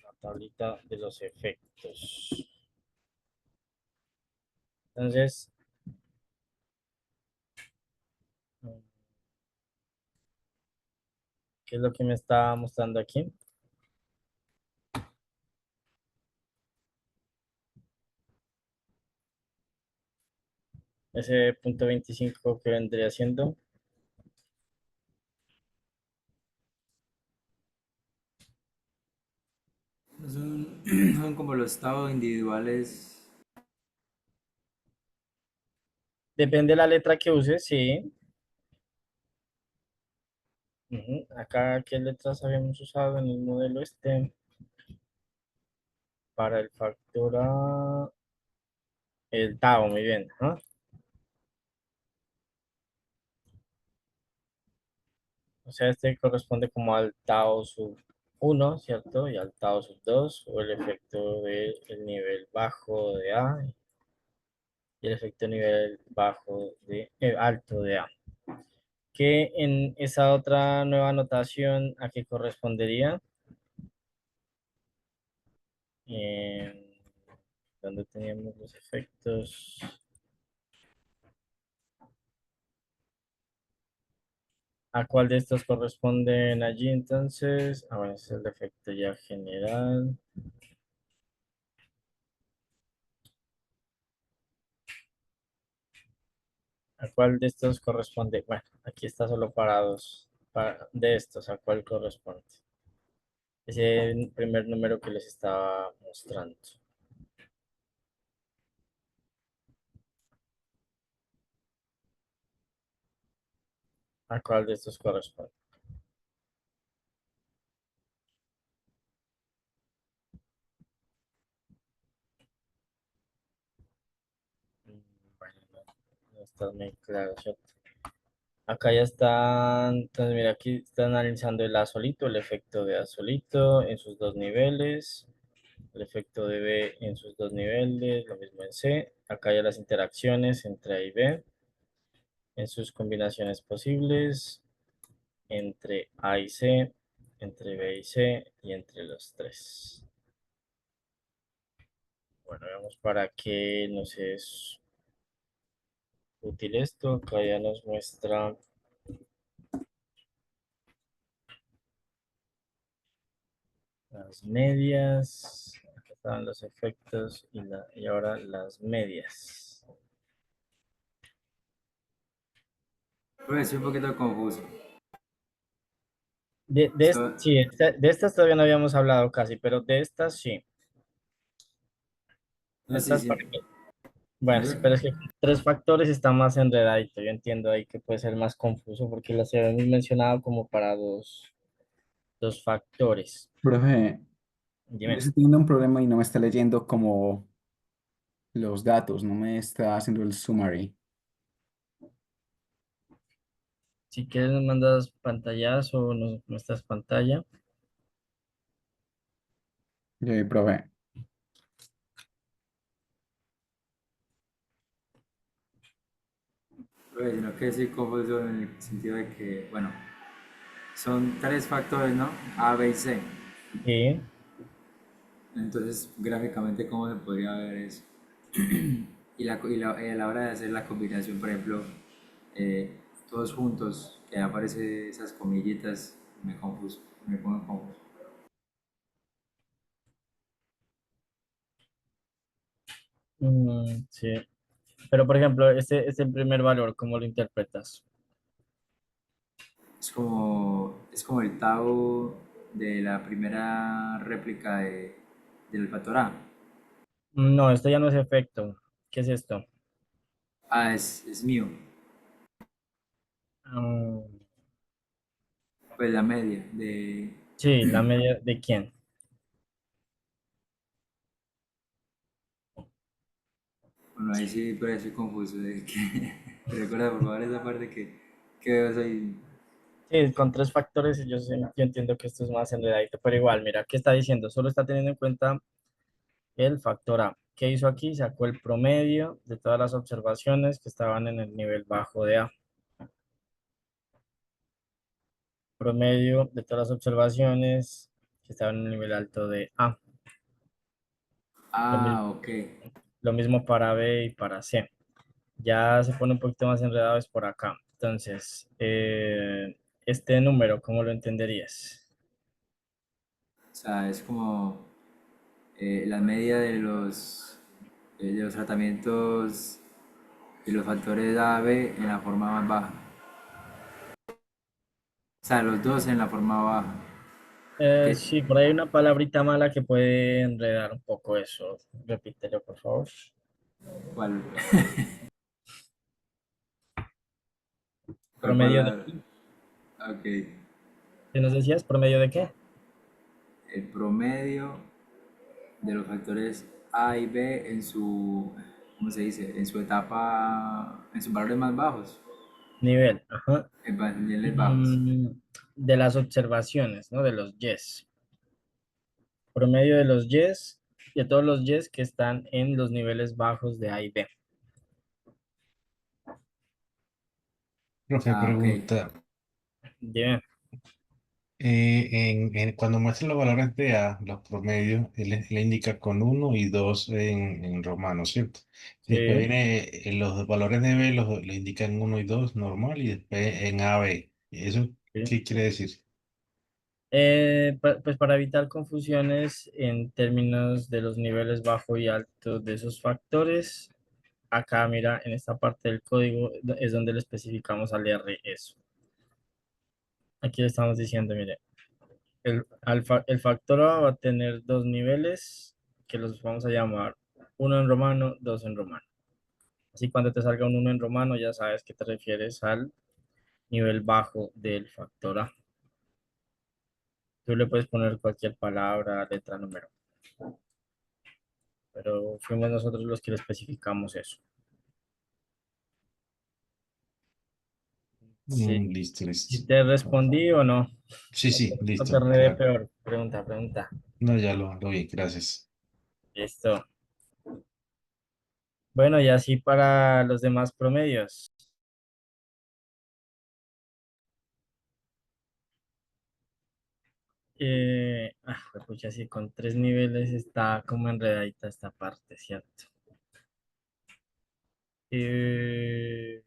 La tablita de los efectos. Entonces, ¿qué es lo que me está mostrando aquí? ese punto 25 que vendría siendo. Son, son como los estados individuales. Depende de la letra que uses, sí. Ujú. Acá, ¿qué letras habíamos usado en el modelo este? Para el factor A, el tau, muy bien. Ajá. O sea, este corresponde como al tau sub uno, ¿cierto? Y al tau sub 2 o el efecto del nivel bajo de A y el efecto nivel bajo de alto de A. Que en esa otra nueva notación, ¿a qué correspondería? En donde teníamos los efectos. ¿A cuál de estos corresponden allí entonces? Ah, bueno, ese es el efecto ya general. ¿A cuál de estos corresponde? Bueno, aquí está solo para dos. De estos, ¿a cuál corresponde? Ese primer número que les estaba mostrando. ¿A cuál de estos corresponde? Mm, Bueno, no está muy claro, ¿cierto? Acá ya están, entonces mira, aquí están analizando el A solito, el efecto de A solito en sus dos niveles, el efecto de B en sus dos niveles, lo mismo en C. Acá ya las interacciones entre A y B en sus combinaciones posibles, entre A y C, entre B y C y entre los tres. Bueno, veamos para qué nos es útil esto. Acá ya nos muestra las medias. Acá estaban los efectos y ahora las medias. Pues estoy un poquito confuso. So- Sí, de estas todavía no habíamos hablado casi, pero de estas sí. no, sí, Estas sí. para qué. Bueno, sí, pero es que tres factores está más enredadito. Yo entiendo ahí que puede ser más confuso porque las habíamos mencionado como para dos factores. Profe, yo Dime. estoy teniendo un problema y no me está leyendo como los datos, no me está haciendo el summary. Si quieres nos mandas pantallas o nos muestras pantalla. Profe, Pues, sino que sí confuso en el sentido de que, bueno, son tres factores, ¿no? A, B y C. Sí. Entonces, gráficamente, ¿cómo se podría ver eso? Y a la hora de hacer la combinación, por ejemplo, eh, todos juntos, que aparece esas comillitas, me confuso, me pongo confuso. Sí. Pero por ejemplo, este primer valor, ¿cómo lo interpretas? Es como el tau de la primera réplica del factor A. No, esto ya no es efecto. ¿Qué es esto? Ah, es mío, Mm, pues la media de. sí, la media de quién. Bueno, ahí sí, pero estoy confuso. Recuerda por favor esa parte que veo soy. Sí, con tres factores, yo entiendo que esto es más enredadito, pero igual, mira, ¿qué está diciendo? Solo está teniendo en cuenta el factor A. ¿Qué hizo aquí? Sacó el promedio de todas las observaciones que estaban en el nivel bajo de A. Promedio de todas las observaciones que estaban en el nivel alto de A. Lo mismo, Ah, ok. lo mismo para B y para C. Ya se pone un poquito más enredado es por acá. Entonces, este número, ¿cómo lo entenderías? O sea, es como la media de los tratamientos y los factores A, B en la forma más baja. O sea, los dos en la forma baja. Que, Sí, por ahí hay una palabrita mala que puede enredar un poco eso. Repítelo, por favor. ¿cuál? ¿Cuál ¿Promedio de palabra? qué? Ok. ¿Qué nos decías? ¿Promedio de qué? El promedio de los factores A y B en su, ¿cómo se dice? En su etapa, en sus valores más bajos, Nivel. Ajá. en niveles bajos. Mm, de las observaciones, ¿no? De los yes. Promedio de los yes, de todos los yes que están en los niveles bajos de A y B. Profe, Ah, ok. pregunta. Dime. Cuando muestra los valores de A, los promedios, él indica con uno y 2 en romano, ¿cierto? Después Sí. viene los valores de B, le indican uno y 2 normal y después en A, B. ¿Eso Sí. qué quiere decir? Pues para evitar confusiones en términos de los niveles bajo y alto de esos factores, acá mira, en esta parte del código es donde le especificamos al R eso. Aquí le estamos diciendo, mire, el factor A va a tener dos niveles que los vamos a llamar uno en romano, dos en romano. Así cuando te salga un uno en romano ya sabes que te refieres al nivel bajo del factor A. Tú le puedes poner cualquier palabra, letra, número, pero fuimos nosotros los que le especificamos eso. Sí. Listo, ¿Y listo. te respondí o no? Sí, sí, O te listo, redé claro. peor. Pregunta, pregunta. No, ya lo vi, gracias. Listo. Bueno, y así para los demás promedios. Pucha, sí, con tres niveles está como enredadita esta parte, ¿cierto? Eh,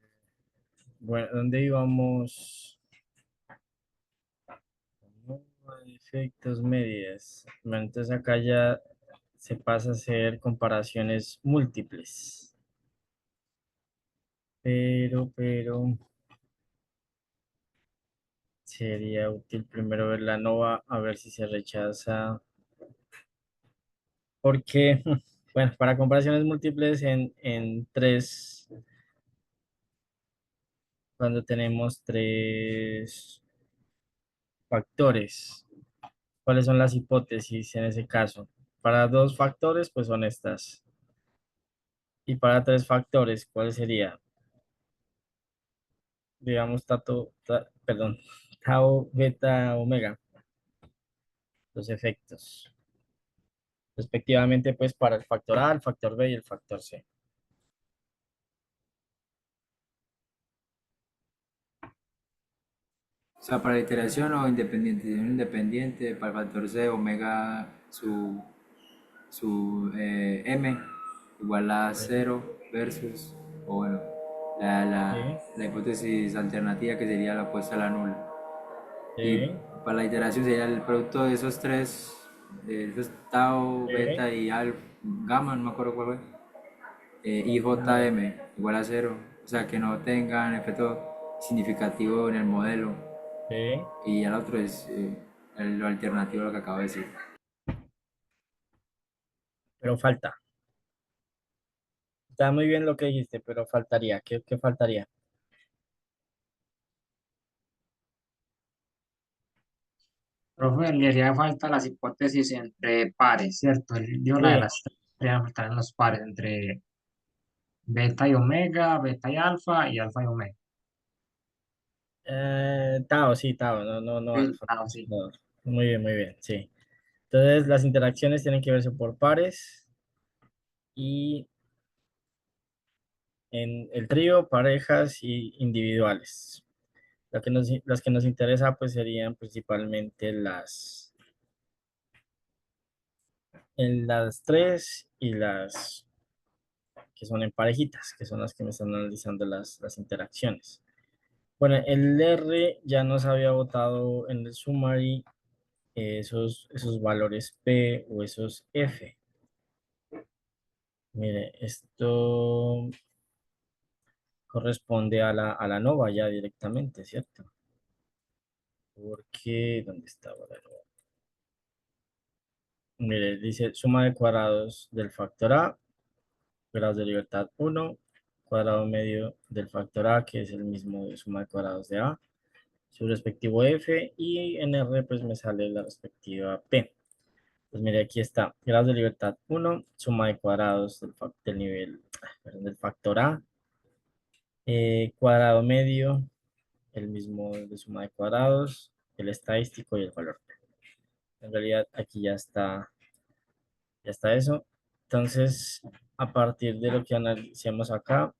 bueno, ¿dónde íbamos? No, efectos medias. Bueno, entonces acá ya se pasa a hacer comparaciones múltiples. Pero, sería útil primero ver la nova, a ver si se rechaza. Porque, bueno, para comparaciones múltiples en tres, cuando tenemos tres factores, ¿cuáles son las hipótesis en ese caso? Para dos factores, pues son estas. Y para tres factores, ¿cuál sería? Digamos, perdón, tau, beta, omega, los efectos. Respectivamente, pues para el factor A, el factor B y el factor C. O sea, para la iteración o independiente, independiente, para el factor C, omega, su m igual a Sí, cero versus, o bueno, la, la, sí, la hipótesis alternativa que sería la opuesta a la nula. Y sí, para la iteración sería el producto de esos tres, esos tau, sí. beta y alfa, gamma, no me acuerdo cuál fue, y No, jm igual a cero, o sea, que no tengan efecto significativo en el modelo. sí, Y el otro es lo alternativo a lo que acabo de decir. pero falta. Está muy bien lo que dijiste, pero faltaría. ¿Qué faltaría? Profe, le haría falta las hipótesis entre pares, ¿cierto? Él dio la de Sí, las tres, le haría falta en los pares entre beta y omega, beta y alfa y omega. Tao, sí, Tao, no, no, no, Sí, alfa. ah, sí. No. Muy bien, sí. Entonces, las interacciones tienen que verse por pares y en el trío, parejas y individuales. Las que nos interesa, pues, serían principalmente en las tres y las que son en parejitas, que son las que me están analizando las interacciones. Bueno, el R ya nos había votado en el summary esos valores P o esos F. Mire, esto corresponde a la nova ya directamente, ¿cierto? Porque, ¿dónde estaba la nova? Mire, dice suma de cuadrados del factor A, grados de libertad 1, cuadrado medio del factor A, que es el mismo de suma de cuadrados de A, su respectivo F, y en R pues me sale la respectiva P. Pues mire, aquí está, grados de libertad 1, suma de cuadrados del nivel, perdón, del factor A, cuadrado medio, el mismo de suma de cuadrados, el estadístico y el valor P. En realidad aquí ya está eso. Entonces, a partir de lo que analicemos acá,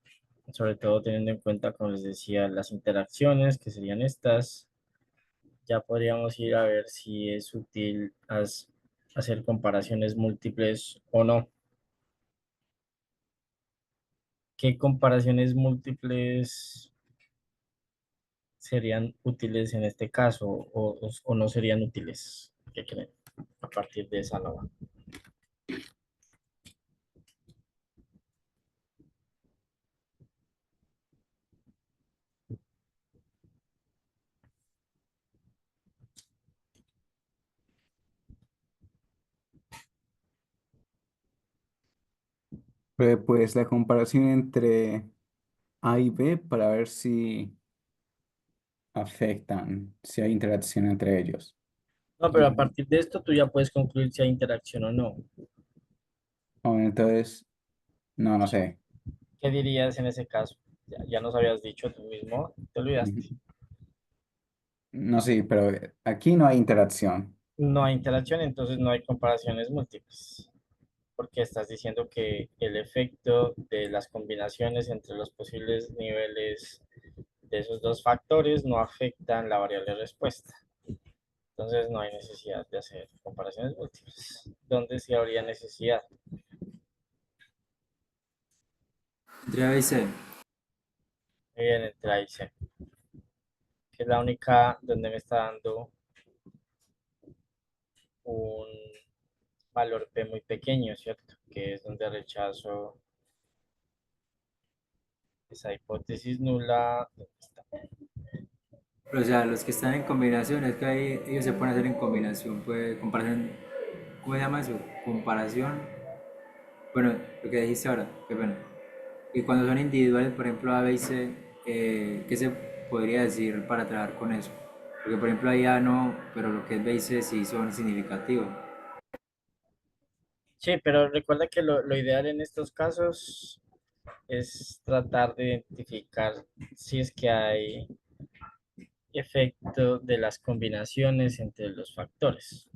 sobre todo teniendo en cuenta, como les decía, las interacciones, que serían estas, ya podríamos ir a ver si es útil hacer comparaciones múltiples o no. ¿Qué comparaciones múltiples serían útiles en este caso o no serían útiles? ¿Qué creen? A partir de esa norma. Pues la comparación entre A y B para ver si afectan, si hay interacción entre ellos. No, pero a partir de esto tú ya puedes concluir si hay interacción o no. Entonces, no sé. ¿Qué dirías en ese caso? Ya nos habías dicho tú mismo, te olvidaste. Ujú. No, sí, pero aquí no hay interacción. No hay interacción, entonces no hay comparaciones múltiples, porque estás diciendo que el efecto de las combinaciones entre los posibles niveles de esos dos factores no afectan la variable respuesta. Entonces no hay necesidad de hacer comparaciones múltiples. ¿Dónde sí habría necesidad? Entre A y C. Muy bien, entre A y C, que es la única donde me está dando un valor P muy pequeño, ¿cierto? Que es donde rechazo esa hipótesis nula. ¿Dónde está? Pero, o sea, los que están en combinación, es que ahí ellos se pueden hacer en combinación, pues, comparación, ¿cómo se llama eso? Comparación, bueno, lo que dijiste ahora, qué pena. Y cuando son individuales, por ejemplo, A, B y C, ¿qué se podría decir para trabajar con eso? Porque, por ejemplo, ahí A no, pero lo que es B y C sí son significativos. Sí, pero recuerda que lo ideal en estos casos es tratar de identificar si es que hay efecto de las combinaciones entre los factores.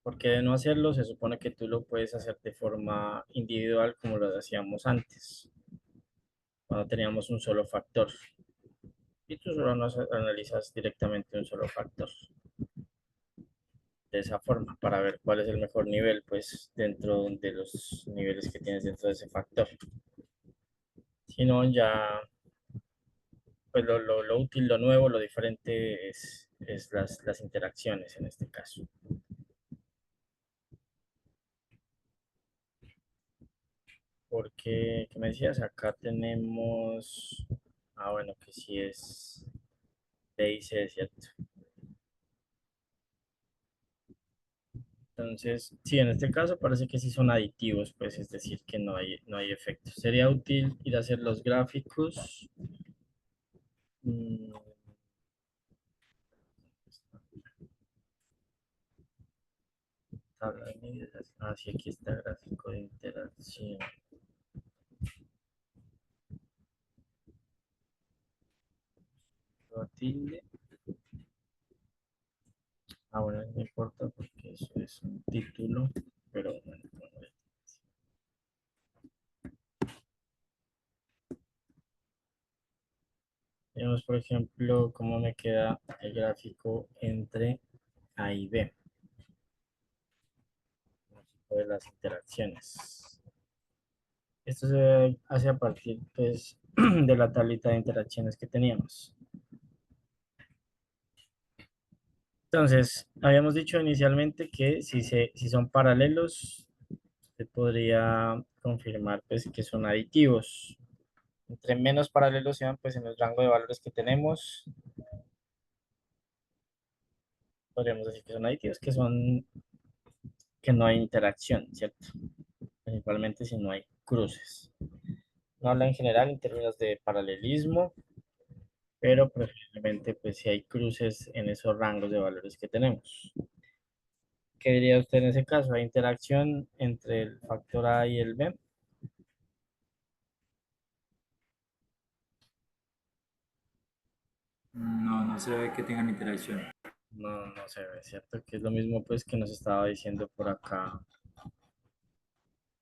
Porque de no hacerlo, se supone que tú lo puedes hacer de forma individual como lo hacíamos antes, cuando teníamos un solo factor. Y tú solo nos analizas directamente un solo factor de esa forma para ver cuál es el mejor nivel, pues dentro de los niveles que tienes dentro de ese factor. Si no, ya, pues lo útil, lo nuevo, lo diferente es las interacciones en este caso. Porque, ¿qué me decías? Acá tenemos, bueno, que sí es B y C, ¿cierto? Entonces, sí, en este caso parece que sí son aditivos, pues es decir, que no hay efectos. Sería útil ir a hacer los gráficos. Mm, tabla de medidas. Sí, aquí está gráfico de interacción. Lo tilde. Bueno, no importa porque eso es un título, pero bueno, tenemos, por ejemplo, cómo me queda el gráfico entre A y B, de las interacciones. Esto se hace a partir, pues, de la tablita de interacciones que teníamos. Entonces, habíamos dicho inicialmente que si son paralelos, se podría confirmar pues, que son aditivos. Entre menos paralelos sean, pues en el rango de valores que tenemos, podríamos decir que son aditivos, que no hay interacción, ¿cierto? Principalmente si no hay cruces. No habla en general en términos de paralelismo, pero preferiblemente pues si hay cruces en esos rangos de valores que tenemos. ¿Qué diría usted en ese caso? ¿Hay interacción entre el factor A y el B? No, no se ve que tengan interacción. No, no se ve, ¿cierto? Que es lo mismo pues que nos estaba diciendo por acá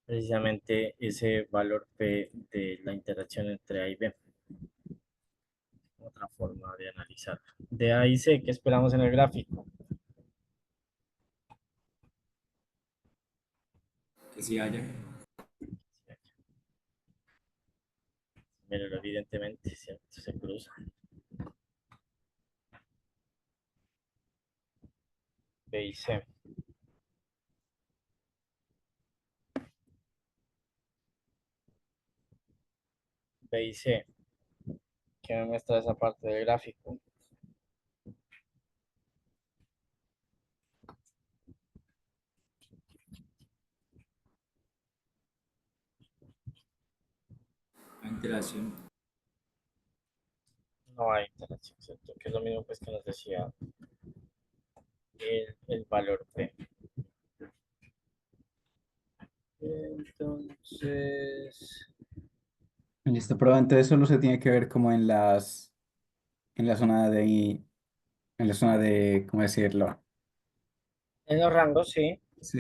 precisamente ese valor P de la interacción entre A y B. Otra forma de analizar. De A y C, ¿qué esperamos en el gráfico? Que sí haya. Pero evidentemente, ¿cierto? Se cruza. B y C. B y C. ¿Qué me muestra esa parte del gráfico? La interacción. No hay interacción, ¿cierto? Que es lo mismo pues que nos decía el valor P. Entonces, Listo, pero entonces solo se tiene que ver como en la zona en la zona de, ¿cómo decirlo? en los rangos sí. Sí,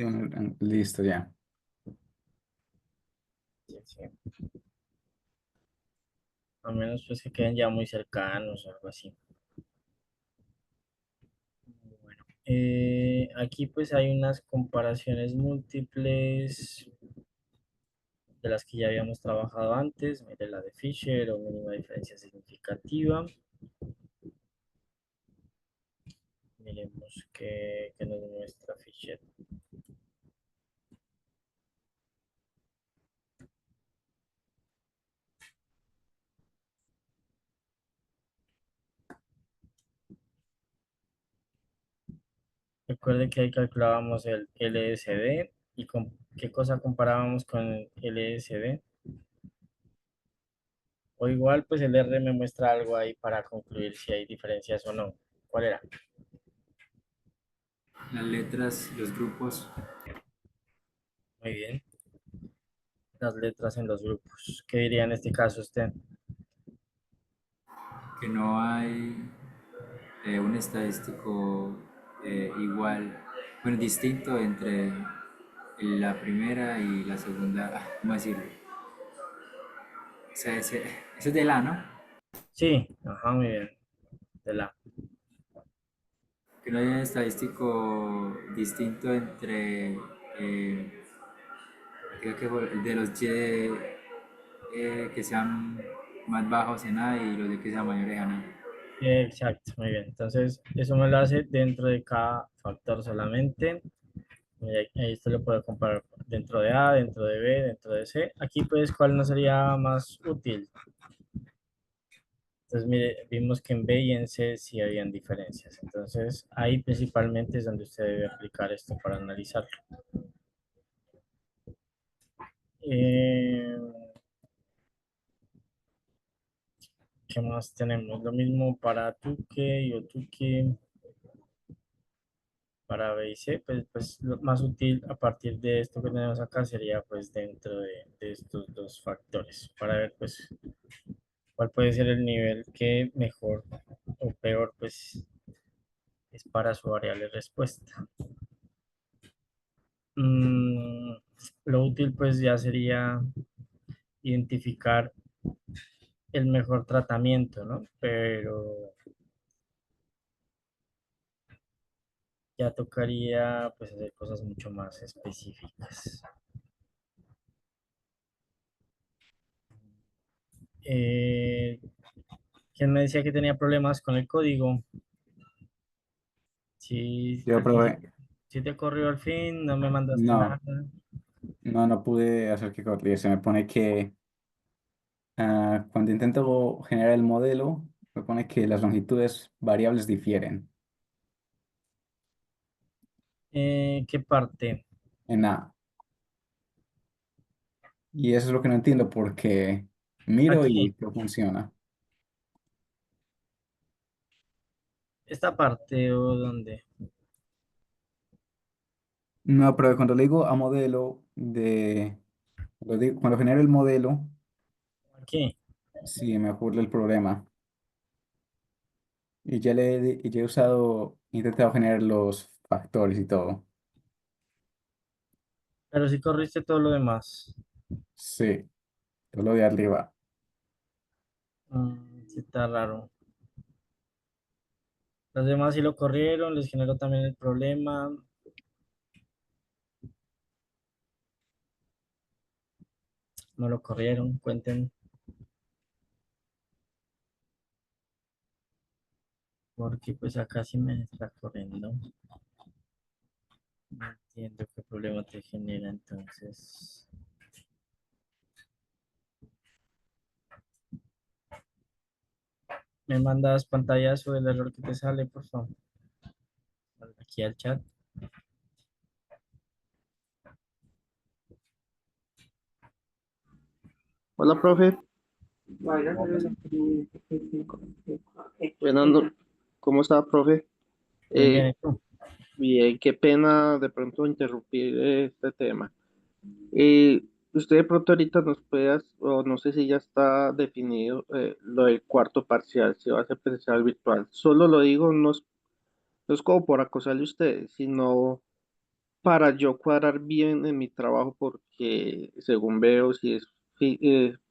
listo, ya. Sí, sí. A menos pues que queden ya muy cercanos o algo así. Bueno, aquí pues hay unas comparaciones múltiples de las que ya habíamos trabajado antes. Mire la de Fisher o mínima diferencia significativa. Miremos qué nos muestra Fisher. Recuerden que ahí calculábamos el LSD y con qué cosa comparábamos con el LSD. O igual, pues el R me muestra algo ahí para concluir si hay diferencias o no. ¿Cuál era? Las letras, los grupos. Muy bien. Las letras en los grupos. ¿Qué diría en este caso usted? Que no hay un estadístico igual, bueno, distinto entre la primera y la segunda, ¿cómo decirlo? O sea, ese es de la, ¿no? Sí, ajá, muy bien. De la. Que no hay un estadístico distinto entre creo que de los Y que sean más bajos en A y los Y que sean mayores en A. Exacto, muy bien. Entonces, eso me lo hace dentro de cada factor solamente. Y ahí usted lo puede comparar dentro de A, dentro de B, dentro de C. Aquí, pues, ¿cuál no sería más útil? Entonces, mire, vimos que en B y en C sí habían diferencias. Entonces, ahí principalmente es donde usted debe aplicar esto para analizarlo. Eh, ¿Qué más tenemos? Lo mismo para Tuque y Otuque. Para B y C, pues lo más útil a partir de esto que tenemos acá sería pues dentro de estos dos factores para ver pues cuál puede ser el nivel que mejor o peor pues es para su variable respuesta. Mm, lo útil pues ya sería identificar el mejor tratamiento, ¿no? Pero ya tocaría pues hacer cosas mucho más específicas. Eh, ¿Quién me decía que tenía problemas con el código? Sí, Yo aquí sí, probé, sí te corrió al fin, no me mandaste nada. no, no pude hacer que corriese. Me pone que Cuando intento generar el modelo, me pone que las longitudes variables difieren ¿Qué parte? en A. Y eso es lo que no entiendo porque miro Aquí, y no funciona. esta parte o dónde. No, pero cuando le digo a modelo cuando genero el modelo, Aquí. sí me ocurre el problema. Y ya he usado, he intentado generar los factores y todo. Pero si corriste todo lo demás. Sí, todo lo de arriba. Sí, está raro. Los demás sí lo corrieron, les generó también el problema. No lo corrieron, cuenten. Porque pues acá sí me está corriendo. No entiendo qué problema te genera entonces. Me mandas pantallazo del error que te sale, por favor. Aquí al chat. Hola, profe. Hola. Fernando, ¿cómo está, profe? Bien, bien, Eh, ¿y tú? Bien, qué pena de pronto interrumpir este tema. Usted de pronto ahorita nos puede, o no sé si ya está definido lo del cuarto parcial, si va a ser presencial o virtual. Solo lo digo, no es como por acosarle a ustedes, sino para yo cuadrar bien en mi trabajo, porque según veo, si es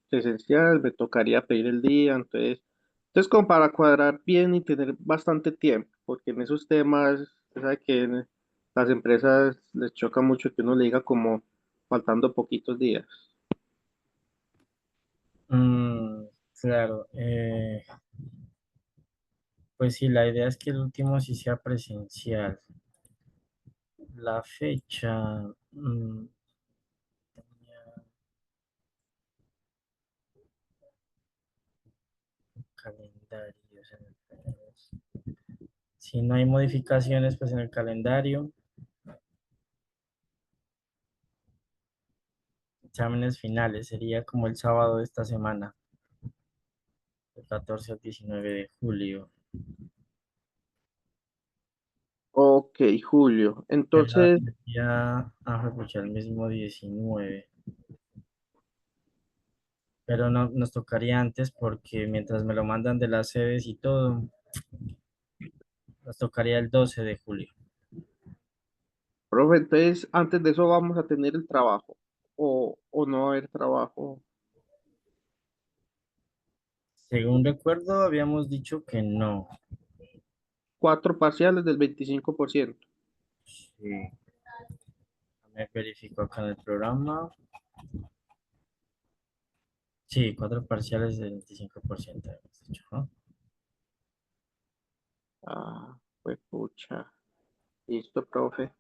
presencial, me tocaría pedir el día, entonces como para cuadrar bien y tener bastante tiempo, porque en esos temas, usted sabe que en las empresas les choca mucho que uno le diga como faltando poquitos días. Mm, claro. Pues sí, la idea es que el último sí sea presencial. La fecha. Tenía calendarios en si no hay modificaciones, pues en el calendario. Exámenes finales sería como el sábado de esta semana, del 14 al 19 de julio. Ok, Julio. Entonces, Pucha, el mismo 19. Pero no nos tocaría antes porque mientras me lo mandan de las sedes y todo, nos tocaría el 12 de julio. profe, entonces antes de eso vamos a tener el trabajo o no va a haber trabajo. Según recuerdo, habíamos dicho que no. Cuatro parciales del 25%. Sí, me verifico acá en el programa. Sí, cuatro parciales del 25% habíamos dicho, ¿no? Ah, pues pucha. Listo, profe.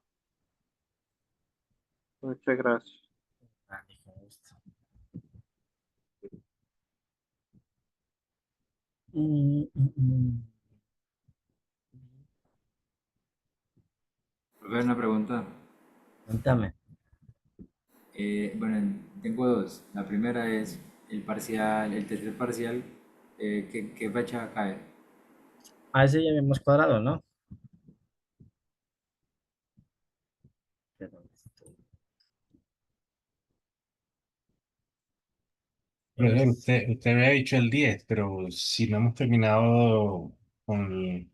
Muchas gracias. Vale, con gusto. Mm, mm, mm. Profe, una pregunta. Cuéntame. Bueno, tengo dos. La primera es el parcial, el tercer parcial, ¿qué fecha va a caer? A ese ya habíamos cuadrado, ¿no? Perdón, Pero es- usted me ha dicho el 10, pero si no hemos terminado con,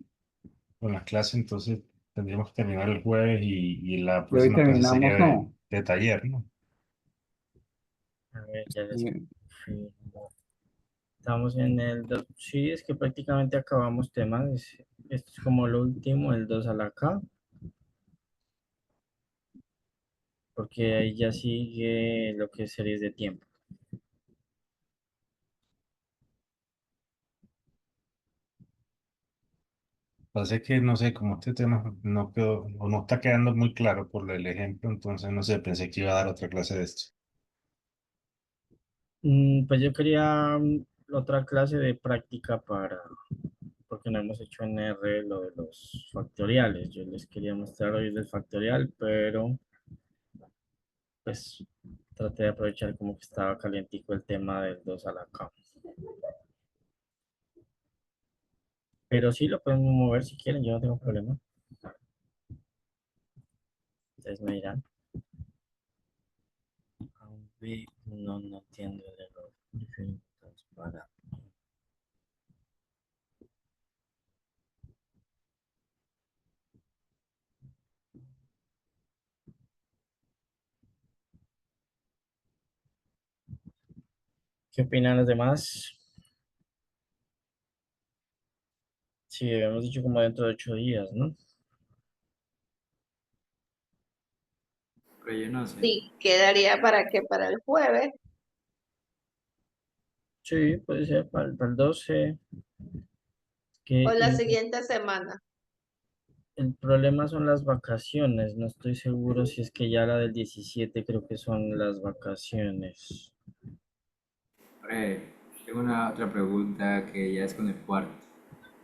con las clases, entonces tendríamos que terminar el jueves y la Y hoy próxima clase sería terminamos, no. de taller, ¿no? a ver, ya les Y confirmo. Estamos en sí, es que prácticamente acabamos temas. Esto es como lo último, el 2 a la K, porque ahí ya sigue lo que es series de tiempo. Pasa que, no sé, como este tema no quedó, o no está quedando muy claro por el ejemplo, entonces no sé, pensé que iba a dar otra clase de esto. Pues yo quería otra clase de práctica porque no hemos hecho en R lo de los factoriales. Yo les quería mostrar hoy del factorial, pero pues traté de aprovechar como que estaba calientico el tema del 2 a la K. Pero sí lo podemos mover si quieren, yo no tengo problema. Ustedes me dirán. No, no entiendo el error. Diferentes para. ¿Qué opinan los demás? Sí, habíamos dicho como dentro de 8 días, ¿no? Pero yo no sé. Sí, quedaría para que para el jueves. Sí, puede ser para el 12. Que O la siguiente semana. el problema son las vacaciones. No estoy seguro si es que ya la del 17 creo que son las vacaciones. Tengo una otra pregunta que ya es con el cuarto.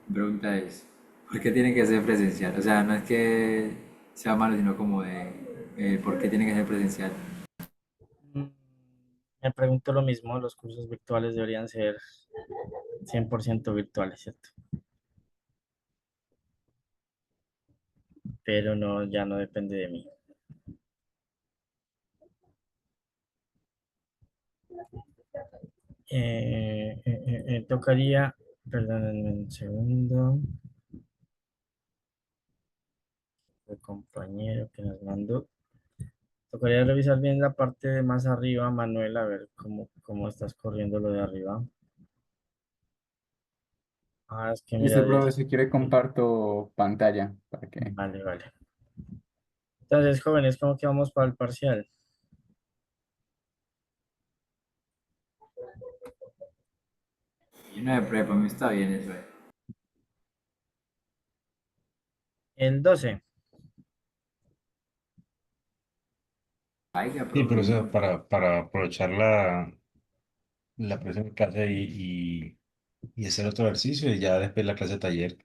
Mi pregunta es, ¿por qué tiene que ser presencial? O sea, no es que sea malo, sino como de, ¿por qué tiene que ser presencial? Mm, Me pregunto lo mismo, los cursos virtuales deberían ser 100% virtuales, ¿cierto? Pero no, ya no depende de mí. Tocaría, perdónenme un segundo, el compañero que nos mandó. Tocaría revisar bien la parte de más arriba, Manuel, a ver cómo estás corriendo lo de arriba. Ah, es que mira, Listo, profe, si quiere comparto pantalla para que... vale, vale. Entonces, jóvenes, ¿cómo que vamos para el parcial? Y una de prepa, a mí está bien eso. El 12. Oiga, Sí, pero profe, o sea, no. para aprovechar la próxima clase y hacer otro ejercicio y ya después la clase de taller.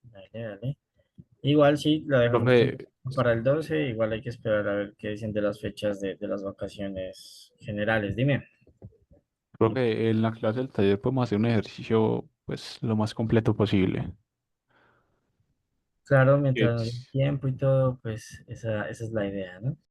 Dale, dale. Igual sí, la dejamos Profe, para el 12. Igual hay que esperar a ver qué dicen de las fechas de las vacaciones generales. Dime. profe, en la clase del taller podemos hacer un ejercicio pues lo más completo posible. Claro, mientras nos dé Es- tiempo y todo, pues esa es la idea, ¿no?